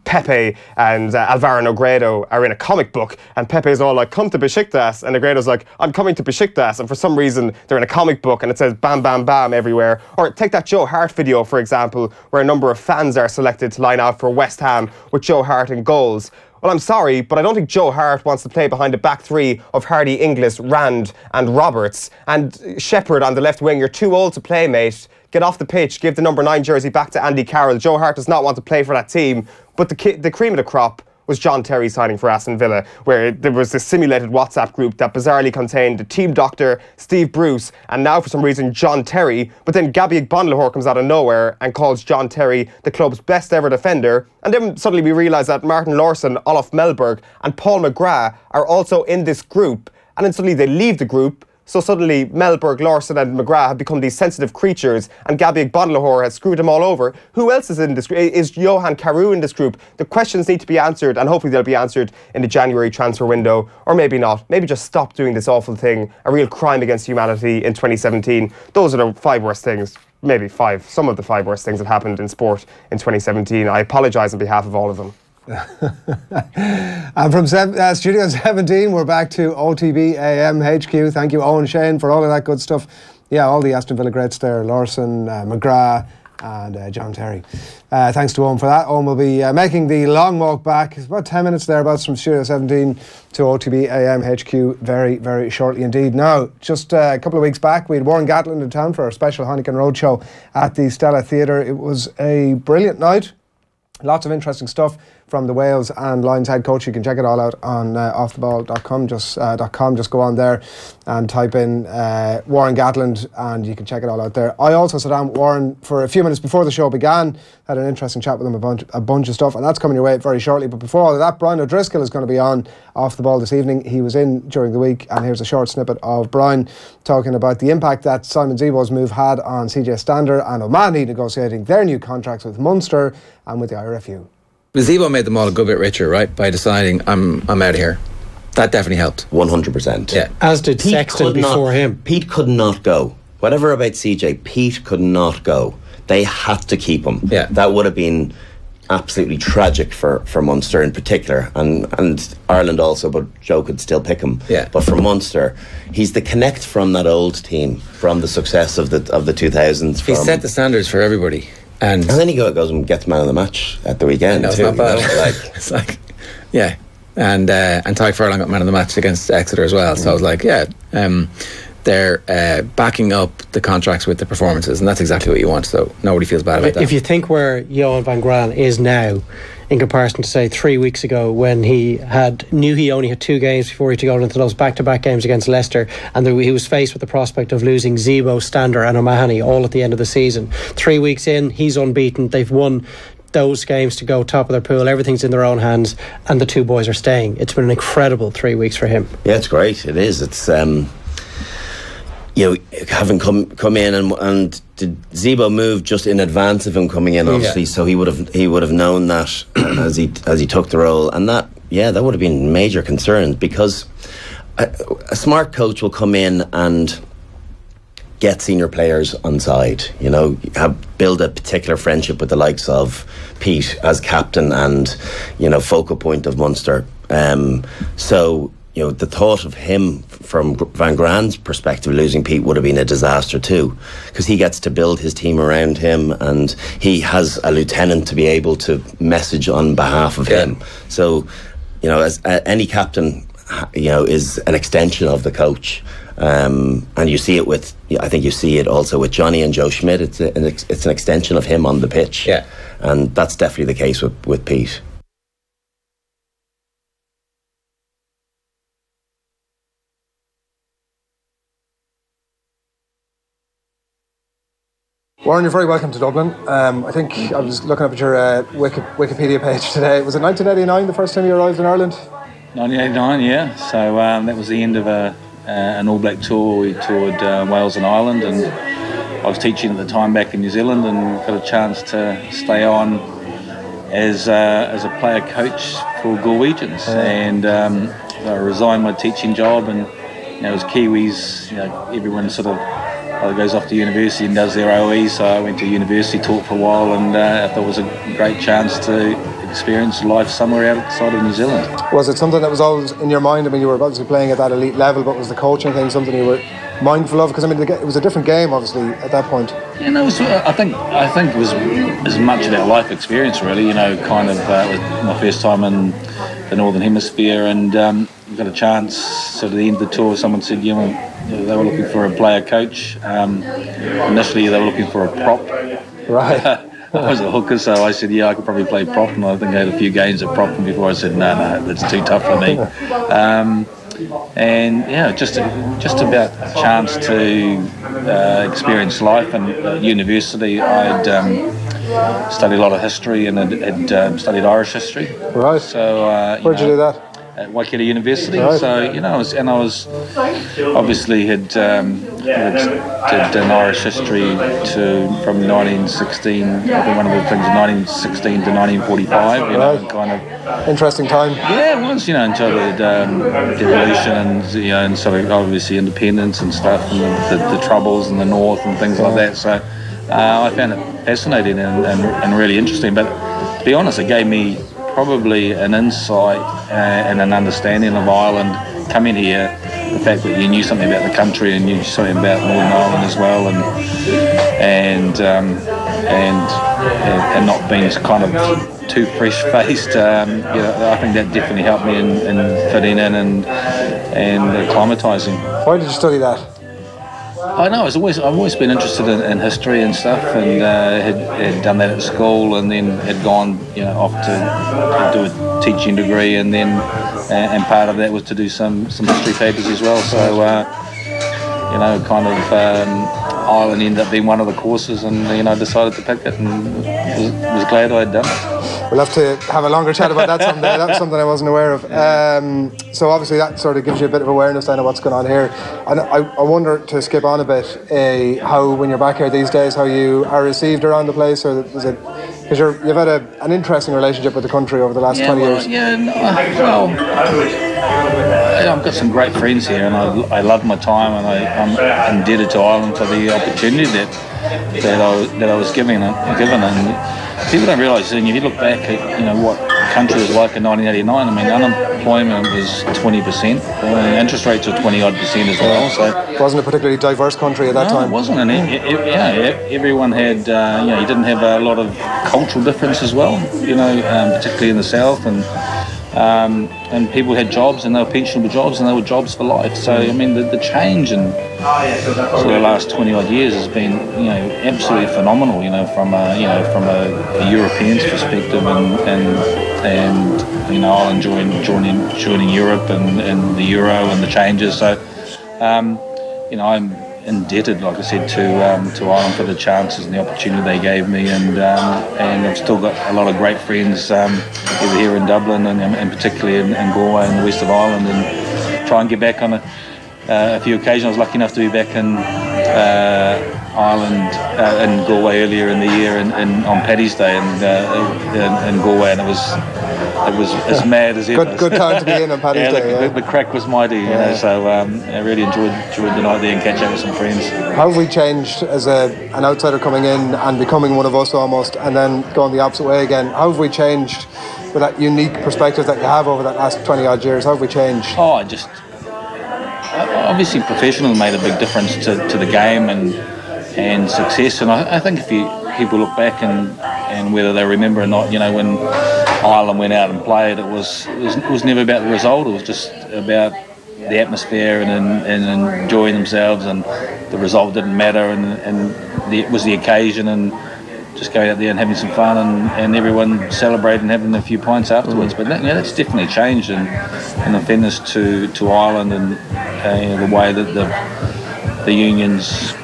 Pepe and Alvaro Negredo are in a comic book and Pepe is all like, come to Besiktas, and Negredo's like, I'm coming to Besiktas, and for some reason they're in a comic book and it says bam bam bam everywhere. Or take that Joe Hart video, for example, where a number of fans are selected to line out for West Ham with Joe Hart in goals. Well, I'm sorry, but I don't think Joe Hart wants to play behind a back 3 of Hardy, Inglis, Rand and Roberts. And Shepherd on the left wing, you're too old to play, mate. Get off the pitch, give the number 9 jersey back to Andy Carroll. Joe Hart does not want to play for that team. But the cream of the crop was John Terry signing for Aston Villa, where there was this simulated WhatsApp group that bizarrely contained the team doctor, Steve Bruce, and now for some reason John Terry, but then Gabby Bonlahor comes out of nowhere and calls John Terry the club's best ever defender, and then suddenly we realise that Martin Lawson, Olaf Melberg and Paul McGrath are also in this group, and then suddenly they leave the group. So suddenly Melberg, Lawson and McGrath have become these sensitive creatures and Gabby Bonlahor has screwed them all over. Who else is in this group? Is Johann Carew in this group? The questions need to be answered, and hopefully they'll be answered in the January transfer window, or maybe not. Maybe just stop doing this awful thing, a real crime against humanity in 2017. Those are the 5 worst things, maybe 5, some of the 5 worst things that happened in sport in 2017. I apologise on behalf of all of them. And from Studio 17, we're back to OTB AM HQ. Thank you, Owen, Shane, for all of that good stuff. Yeah, all the Aston Villa greats there, Lawson, McGrath and John Terry. Thanks to Owen for that. Owen will be making the long walk back. It's about 10 minutes thereabouts from Studio 17 to OTB AM HQ very, very shortly indeed. Now, just a couple of weeks back, we had Warren Gatland in town for our special Heineken Roadshow at the Stella Theatre. It was a brilliant night. Lots of interesting stuff from the Wales and Lions head coach. You can check it all out on offtheball.com. Just go on there and type in Warren Gatland and you can check it all out there. I also sat down with Warren for a few minutes before the show began, had an interesting chat with him about a bunch of stuff, and that's coming your way very shortly. But before all of that, Brian O'Driscoll is going to be on Off the Ball this evening. He was in during the week, and here's a short snippet of Brian talking about the impact that Simon Zebo's move had on CJ Stander and O'Mahony negotiating their new contracts with Munster and with the IRFU. Zebo made them all a good bit richer, right, by deciding I'm out of here. That definitely helped. 100%. Yeah. As did Pete Sexton before him. Pete could not go. Whatever about CJ, Pete could not go. They had to keep him. Yeah. That would have been absolutely tragic for Munster in particular, and Ireland also, but Joe could still pick him. Yeah. But for Munster, he's the connect from that old team, from the success of the 2000s. He set the standards for everybody. And then he goes and gets man of the match at the weekend. It's too, not bad. It's like, yeah. And Ty Furlong got man of the match against Exeter as well. So I was like, yeah, they're backing up the contracts with the performances, and that's exactly what you want. So nobody feels bad about that. If you think where Johann van Graan is now, in comparison to say 3 weeks ago when he knew he only had 2 games before he had to go into those back-to-back games against Leicester, and he was faced with the prospect of losing Zebo, Stander and O'Mahony all at the end of the season. 3 weeks in, he's unbeaten. They've won those games to go top of their pool. Everything's in their own hands, and the 2 boys are staying. It's been an incredible 3 weeks for him. Yeah, it's great. It is. It's having come in and did Zebo move just in advance of him coming in, obviously, so he would have known that as he took the role, and that would have been major concerns, because a smart coach will come in and get senior players on side, build a particular friendship with the likes of Pete as captain and focal point of Munster. So the thought of him from Van Graan's perspective losing Pete would have been a disaster too, because he gets to build his team around him and he has a lieutenant to be able to message on behalf of him. So as any captain is an extension of the coach, and you see it with, I think you see it also with Johnny and Joe Schmidt. It's an extension of him on the pitch, and that's definitely the case with Pete. Warren, you're very welcome to Dublin. I think I was looking up at your Wikipedia page today. Was it 1989 the first time you arrived in Ireland? 1989, yeah. So that was the end of an All Black tour. We toured Wales and Ireland, and I was teaching at the time back in New Zealand, and got a chance to stay on as a player coach for Galwegians. And I resigned my teaching job, and as Kiwis, everyone sort of goes off to university and does their OE, so I went to university, taught for a while, and I thought it was a great chance to experience life somewhere outside of New Zealand. Was it something that was always in your mind? I mean, you were obviously playing at that elite level, but was the coaching thing something you were mindful of? Because I mean, it was a different game, obviously, at that point. I think it was as much about life experience, really. It was my first time in the Northern Hemisphere, and got a chance. So at the end of the tour, someone said, they were looking for a player coach. Initially, they were looking for a prop. Right. I was a hooker, so I said, I could probably play prop, and I think I had a few games of propping before I said, no, that's too tough for me. Just about a chance to experience life. And at university, I'd studied a lot of history and had studied Irish history. Right. So where'd you do that? At Waikato University. Right. So I was obviously had did an Irish history from 1916. I think one of the things 1916 to 1945. Right. Interesting time. Yeah, it was. Until the devolution and sort of obviously independence and stuff, and the troubles in the north and things like that. So I found it fascinating and really interesting. But to be honest, it gave me probably an insight and an understanding of Ireland coming here. The fact that you knew something about the country and you knew something about Northern Ireland as well, and not being kind of too fresh-faced. I think that definitely helped me in fitting in and acclimatising. Why did you study that? I know. I've always been interested in history and stuff, and had done that at school, and then had gone off to do a teaching degree, and then and part of that was to do some history papers as well. So Ireland ended up being one of the courses, and I decided to pick it, and was glad I had done it. We'll have to have a longer chat about that someday. That was something I wasn't aware of. So obviously that sort of gives you a bit of awareness then of what's going on here. And I wonder, to skip on a bit, how when you're back here these days, how you are received around the place, or is it because you've had an interesting relationship with the country over the last 20 years? I've got some great friends here, and I love my time, and I'm indebted to Ireland for the opportunity that I was given. And people don't realise, and if you look back at what the country was like in 1989, I mean, unemployment was 20%, and interest rates were 20-odd% as well. So it wasn't a particularly diverse country at that time. It wasn't, and everyone had you didn't have a lot of cultural difference as well, particularly in the south, and people had jobs, and they were pensionable jobs, and they were jobs for life. So I mean, the change in sort of the last 20-odd years has been absolutely phenomenal. From a European's perspective, and Ireland joining Europe and the Euro and the changes. So I'm indebted, like I said, to Ireland for the chances and the opportunity they gave me, and I've still got a lot of great friends either here in Dublin and particularly in Galway in the west of Ireland, and try and get back on a few occasions. I was lucky enough to be back in Ireland in Galway earlier in the year on Paddy's Day in Galway, and it was as mad as ever. Good time to be in on Paddy's Day. The crack was mighty, so I really enjoyed the night there and catch up with some friends. How have we changed as an outsider coming in and becoming one of us almost, and then going the opposite way again? How have we changed with that unique perspective that you have over that last 20-odd years? How have we changed? Obviously professional made a big difference to the game and success, and I think if people look back and whether they remember or not, when Ireland went out and played, it was never about the result. It was just about the atmosphere and enjoying themselves, and the result didn't matter, and it was the occasion, and just going out there and having some fun, and everyone celebrating and having a few pints afterwards. But that's definitely changed, and in fairness to Ireland and the way that the union's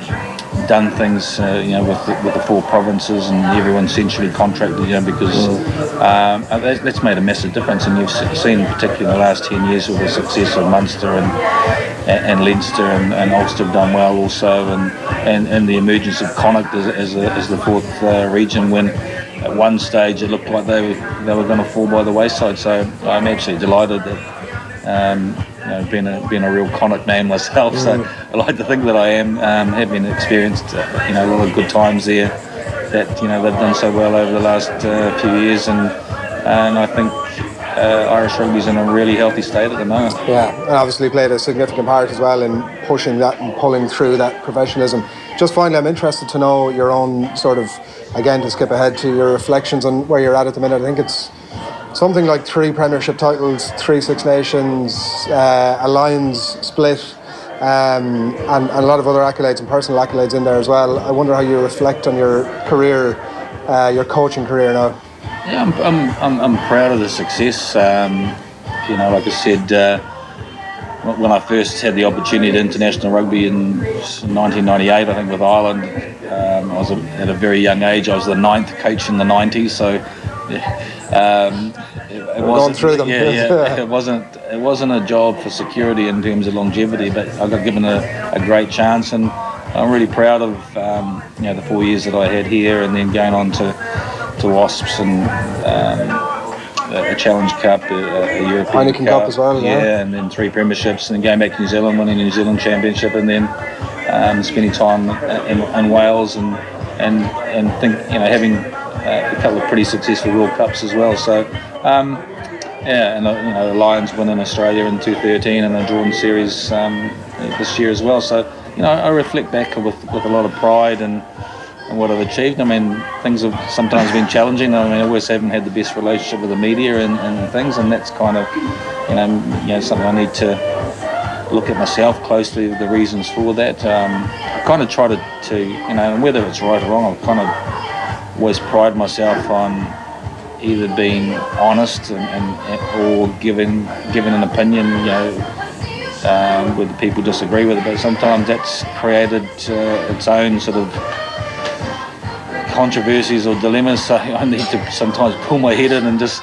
done things, with the 4 provinces and everyone centrally contracted, because that's made a massive difference. And you've seen, particularly in the last 10 years, with the success of Munster and Leinster and Ulster have done well also, and the emergence of Connacht as the 4th region, when at one stage it looked like they were going to fall by the wayside. So I'm absolutely delighted that. Being a real Connacht man myself, so I like to think that I am, have been experienced, a lot of good times there, that they've done so well over the last few years, and I think Irish rugby's in a really healthy state at the moment. Yeah, and obviously played a significant part as well in pushing that and pulling through that professionalism. Just finally, I'm interested to know your own sort of, again, to skip ahead to your reflections on where you're at the minute. I think it's something like 3 Premiership titles, 3 Six Nations, a Lions split, and a lot of other accolades and personal accolades in there as well. I wonder how you reflect on your career, your coaching career now. Yeah, I'm proud of the success. Like I said, when I first had the opportunity at international rugby in 1998, I think with Ireland, I was at a very young age. I was the 9th coach in the 90s, so. It wasn't through them. It wasn't a job for security in terms of longevity, but I got given a great chance, and I'm really proud of the 4 years that I had here, and then going on to Wasps and a Challenge Cup, a European Cup as well. Yeah, and then 3 premierships, and then going back to New Zealand, winning the New Zealand Championship, and then spending time in Wales, and think having a couple of pretty successful World Cups as well. So Yeah, and the Lions win in Australia in 2013 and a drawn series this year as well. So I reflect back with a lot of pride and what I've achieved. I mean, things have sometimes been challenging. I mean, I always haven't had the best relationship with the media and things, and that's kind of something I need to look at myself closely, the reasons for that. I kind of try to and whether it's right or wrong, I've kind of always pride myself on either being honest or giving an opinion, whether people disagree with it. But sometimes that's created its own sort of controversies or dilemmas. So I need to sometimes pull my head in and just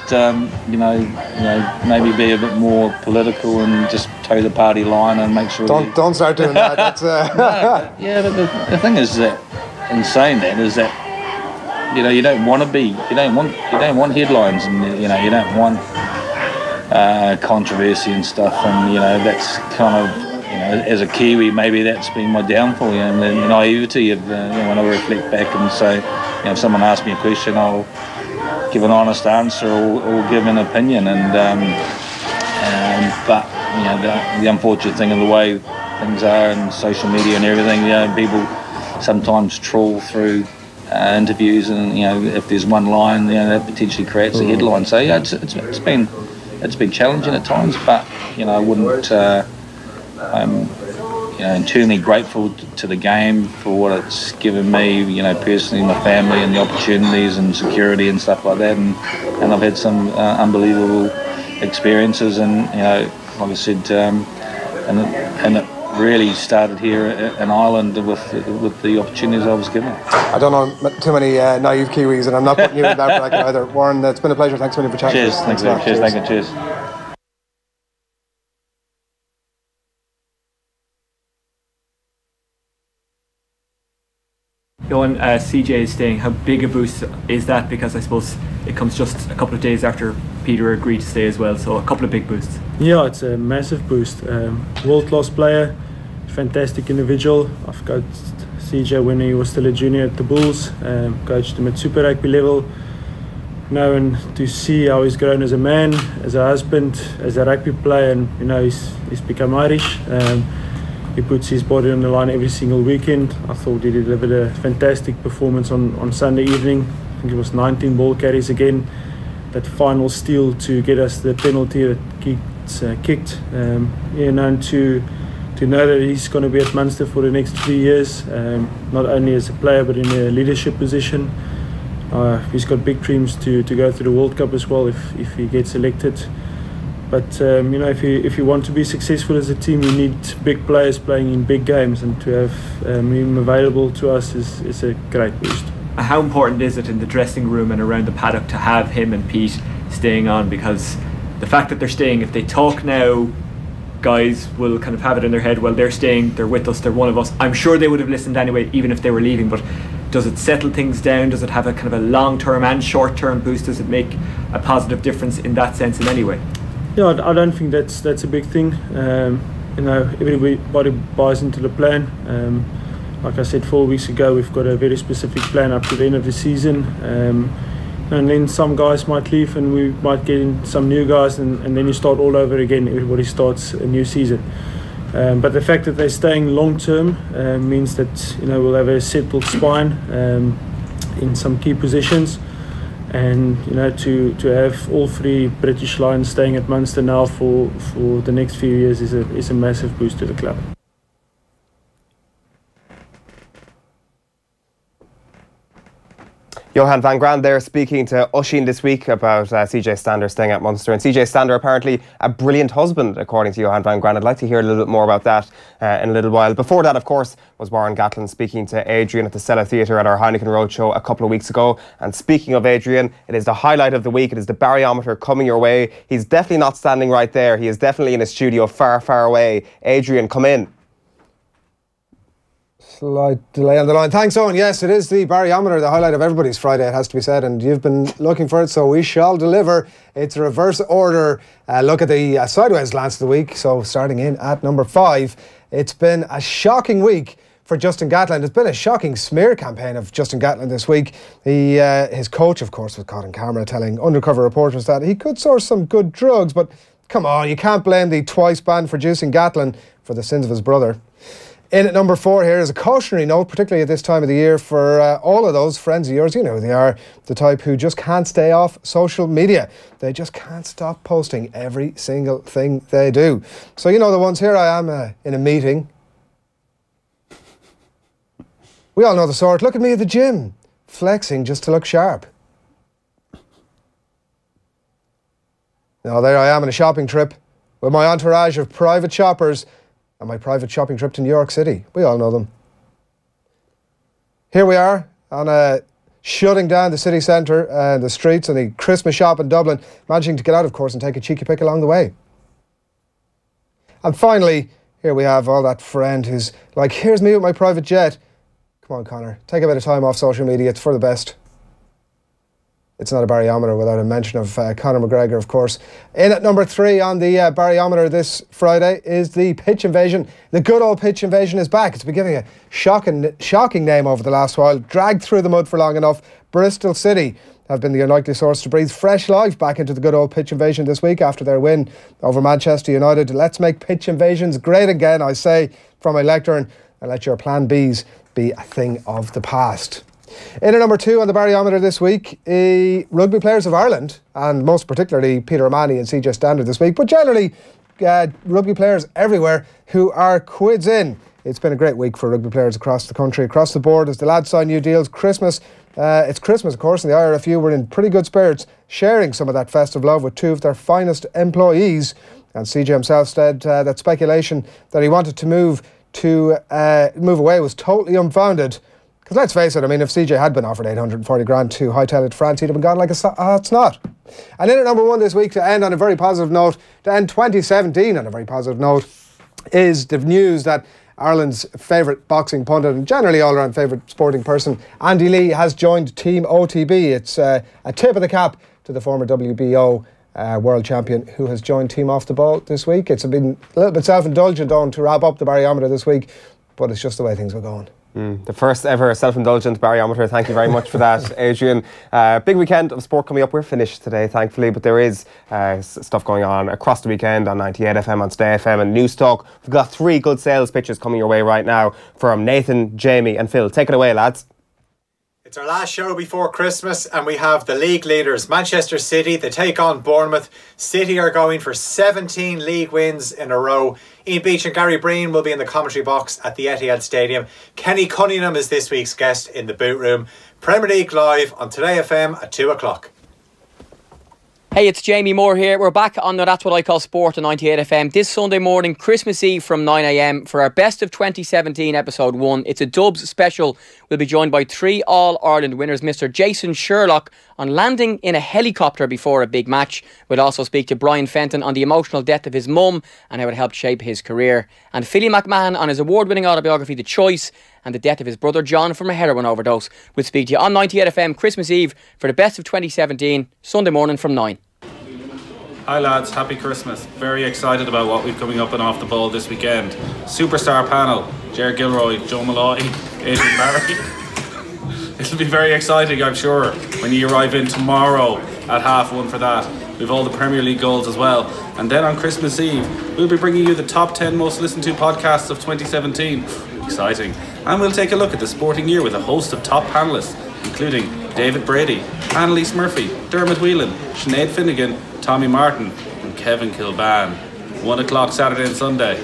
maybe be a bit more political and just toe the party line and make sure. Don't start doing that. That's but the thing is that, in saying that, is that you don't want headlines, and you don't want controversy and stuff, and that's kind of as a Kiwi, maybe that's been my downfall, and the naivety of when I reflect back and say, if someone asks me a question, I'll give an honest answer or give an opinion, but the unfortunate thing of the way things are in social media and everything, people sometimes trawl through interviews, and if there's one line, that potentially creates a headline. So it's been challenging at times, but I wouldn't. I'm internally grateful to the game for what it's given me, personally, my family, and the opportunities and security and stuff like that, and I've had some unbelievable experiences, and like I said, and it really started here in Ireland with the opportunities I was given. I don't know too many naive Kiwis, and I'm not putting you in that bracket either. Warren, it's been a pleasure. Thanks a million for chatting. Cheers. Thanks. Cheers. Thank you. Cheers. Johann, CJ is staying. How big a boost is that? Because I suppose it comes just a couple of days after Peter agreed to stay as well, so a couple of big boosts. Yeah, it's a massive boost. World-class player, fantastic individual. I've coached CJ when he was still a junior at the Bulls, coached him at Super Rugby level. And to see how he's grown as a man, as a husband, as a rugby player, and he's become Irish. He puts his body on the line every single weekend. I thought he delivered a fantastic performance on Sunday evening. I think it was 19 ball carries again. That final steal to get us the penalty that kicked. And to know that he's going to be at Munster for the next 3 years, not only as a player but in a leadership position. He's got big dreams to go through the World Cup as well if he gets selected. But if you want to be successful as a team, you need big players playing in big games, and to have him available to us is a great boost. How important is it in the dressing room and around the paddock to have him and Pete staying on? Because the fact that they're staying, if they talk now, guys will kind of have it in their head, well, they're staying, they're with us, they're one of us. I'm sure they would have listened anyway, even if they were leaving, but does it settle things down? Does it have a kind of a long-term and short-term boost? Does it make a positive difference in that sense in any way? Yeah, I don't think that's a big thing. Everybody buys into the plan. Like I said 4 weeks ago, we've got a very specific plan up to the end of the season. And then some guys might leave, and we might get in some new guys, and then you start all over again. Everybody starts a new season. But the fact that they're staying long term means that we'll have a settled spine in some key positions. And to have all three British Lions staying at Munster now for the next few years is a massive boost to the club. Johann van Graan there speaking to Oisín this week about CJ Stander staying at Munster. And CJ Stander apparently a brilliant husband, according to Johann van Graan. I'd like to hear a little bit more about that in a little while. Before that, of course, was Warren Gatland speaking to Adrian at the Cellar Theatre at our Heineken Roadshow a couple of weeks ago. And speaking of Adrian, it is the highlight of the week. It is the BarryOmetre coming your way. He's definitely not standing right there. He is definitely in a studio far, far away. Adrian, come in. Slight delay on the line. Thanks, Owen. Yes, it is the BarryOmetre, the highlight of everybody's Friday, it has to be said, and you've been looking for it, so we shall deliver. It's a reverse order look at the sideways glance of the week. So starting in at number 5, it's been a shocking week for Justin Gatland. It's been a shocking smear campaign of Justin Gatland this week. His coach, of course, was caught on camera telling undercover reporters that he could source some good drugs, but come on, you can't blame the twice banned for juicing Gatland for the sins of his brother. In at number 4 here is a cautionary note, particularly at this time of the year, for all of those friends of yours. You know who they are, the type who just can't stay off social media. They just can't stop posting every single thing they do. So you know the ones. Here I am in a meeting. We all know the sort. Look at me at the gym, flexing just to look sharp. Now there I am on a shopping trip with my entourage of private shoppers and my private shopping trip to New York City. We all know them. Here we are on shutting down the city centre and the streets and the Christmas shop in Dublin, managing to get out, of course, and take a cheeky pick along the way. And finally, here we have all that friend who's like, here's me with my private jet. Come on, Connor, take a bit of time off social media. It's for the best. It's not a BarryOmetre without a mention of Conor McGregor, of course. In at number 3 on the BarryOmetre this Friday is the pitch invasion. The good old pitch invasion is back. It's been giving a shocking name over the last while. Dragged through the mud for long enough. Bristol City have been the unlikely source to breathe fresh life back into the good old pitch invasion this week after their win over Manchester United. Let's make pitch invasions great again, I say, from my lectern, and let your plan Bs be a thing of the past. In at number 2 on the BarryOmetre this week, rugby players of Ireland, and most particularly Peter O'Mahony and CJ Standard this week, but generally rugby players everywhere who are quids in. It's been a great week for rugby players across the country, across the board, as the lads sign new deals. It's Christmas, of course, and the IRFU were in pretty good spirits, sharing some of that festive love with 2 of their finest employees. And CJ himself said that speculation that he wanted to move away was totally unfounded. Because let's face it, I mean, if CJ had been offered 840 grand to hightail it to France, he'd have been gone like it's not. And in at number 1 this week, to end on a very positive note, to end 2017 on a very positive note, is the news that Ireland's favourite boxing pundit and generally all-around favourite sporting person, Andy Lee, has joined Team OTB. It's a tip of the cap to the former WBO world champion who has joined Team Off the Ball this week. It's been a little bit self-indulgent on to wrap up the BarryOmetre this week, but it's just the way things were going. The first ever self-indulgent BarryOmetre. Thank you very much for that, Adrian. Big weekend of sport coming up. We're finished today, thankfully, but there is stuff going on across the weekend on 98 FM, on Stay FM and Newstalk. We've got 3 good sales pitches coming your way right now from Nathan, Jamie and Phil. Take it away, lads. It's our last show before Christmas and we have the league leaders, Manchester City. They take on Bournemouth. City are going for 17 league wins in a row. Ian Beach and Gary Breen will be in the commentary box at the Etihad Stadium. Kenny Cunningham is this week's guest in the boot room. Premier League live on Today FM at 2 o'clock. Hey, it's Jamie Moore here. We're back on the That's What I Call Sport on 98 FM this Sunday morning, Christmas Eve from 9 AM for our Best of 2017 episode 1. It's a Dubs special. We'll be joined by 3 All-Ireland winners, Mr. Jason Sherlock on landing in a helicopter before a big match. We'll also speak to Brian Fenton on the emotional death of his mum and how it helped shape his career. And Philly McMahon on his award-winning autobiography, The Choice, and the death of his brother John from a heroin overdose. We'll speak to you on 98 FM Christmas Eve for the Best of 2017, Sunday morning from 9. Hi lads, happy Christmas. Very excited about what we've coming up and Off the Ball this weekend. Superstar panel, Ger Gilroy, Joe Malloy, Adrian Barry. It'll be very exciting, I'm sure, when you arrive in tomorrow at 1:30 for that. We've all the Premier League goals as well. And then on Christmas Eve, we'll be bringing you the top 10 most listened to podcasts of 2017. Exciting. And we'll take a look at the sporting year with a host of top panellists, including David Brady, Annalise Murphy, Dermot Whelan, Sinead Finnegan, Tommy Martin and Kevin Kilbane. 1 o'clock Saturday and Sunday.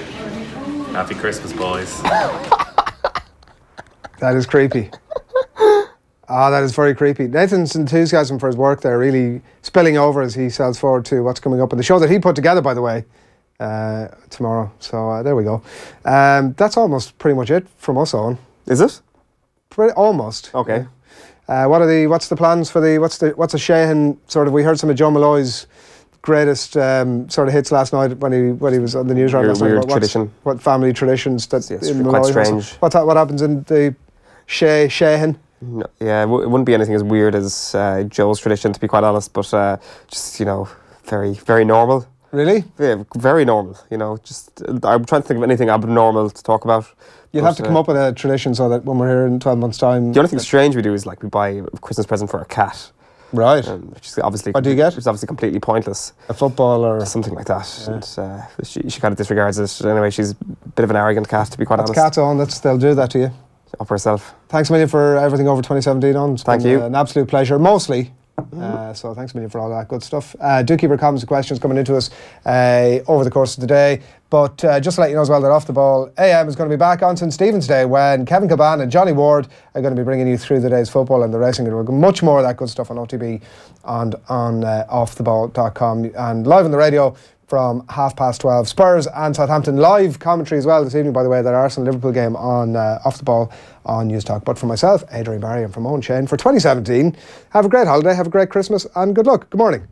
Happy Christmas, boys. That is creepy. That is very creepy. Nathan's enthusiasm for his work there really spilling over as he sails forward to what's coming up in the show that he put together, by the way, tomorrow. So there we go. That's almost pretty much it from us, Owen. Is it? Almost. Okay. What's the plans for what's a Sheehan sort of? We heard some of Joe Malloy's greatest sort of hits last night when he was on the news round last night. Weird tradition. What family traditions that in quite Malloy strange. What happens in the Sheehan? No, yeah, it wouldn't be anything as weird as Joe's tradition, to be quite honest, but just very, very normal. Really? Yeah, very normal. You know, just I'm trying to think of anything abnormal to talk about. You'll have to come up with a tradition so that when we're here in 12 months' time... The only thing strange we do is like we buy a Christmas present for a cat. Right. Which is obviously... What do you get? It's obviously completely pointless. A football or... Something like that. Yeah. And she kind of disregards it. Anyway, she's a bit of an arrogant cat, to be quite honest. Cat's on, they'll do that to you. Up herself. Thanks a million for everything over 2017 on. It's Thank been you. An absolute pleasure, mostly. So thanks a million for all that good stuff. Do keep your comments and questions coming into us over the course of the day. But just to let you know as well that Off the Ball AM is going to be back on St Stephen's Day when Kevin Kilbane and Johnny Ward are going to be bringing you through the day's football and the racing. We've got much more of that good stuff on OTB and on offtheball.com and live on the radio from 12:30. Spurs and Southampton live commentary as well this evening, by the way, that Arsenal-Liverpool game on Off the Ball on News Talk. But for myself, Adrian Barry, and from Owen Shane for 2017, have a great holiday, have a great Christmas and good luck. Good morning.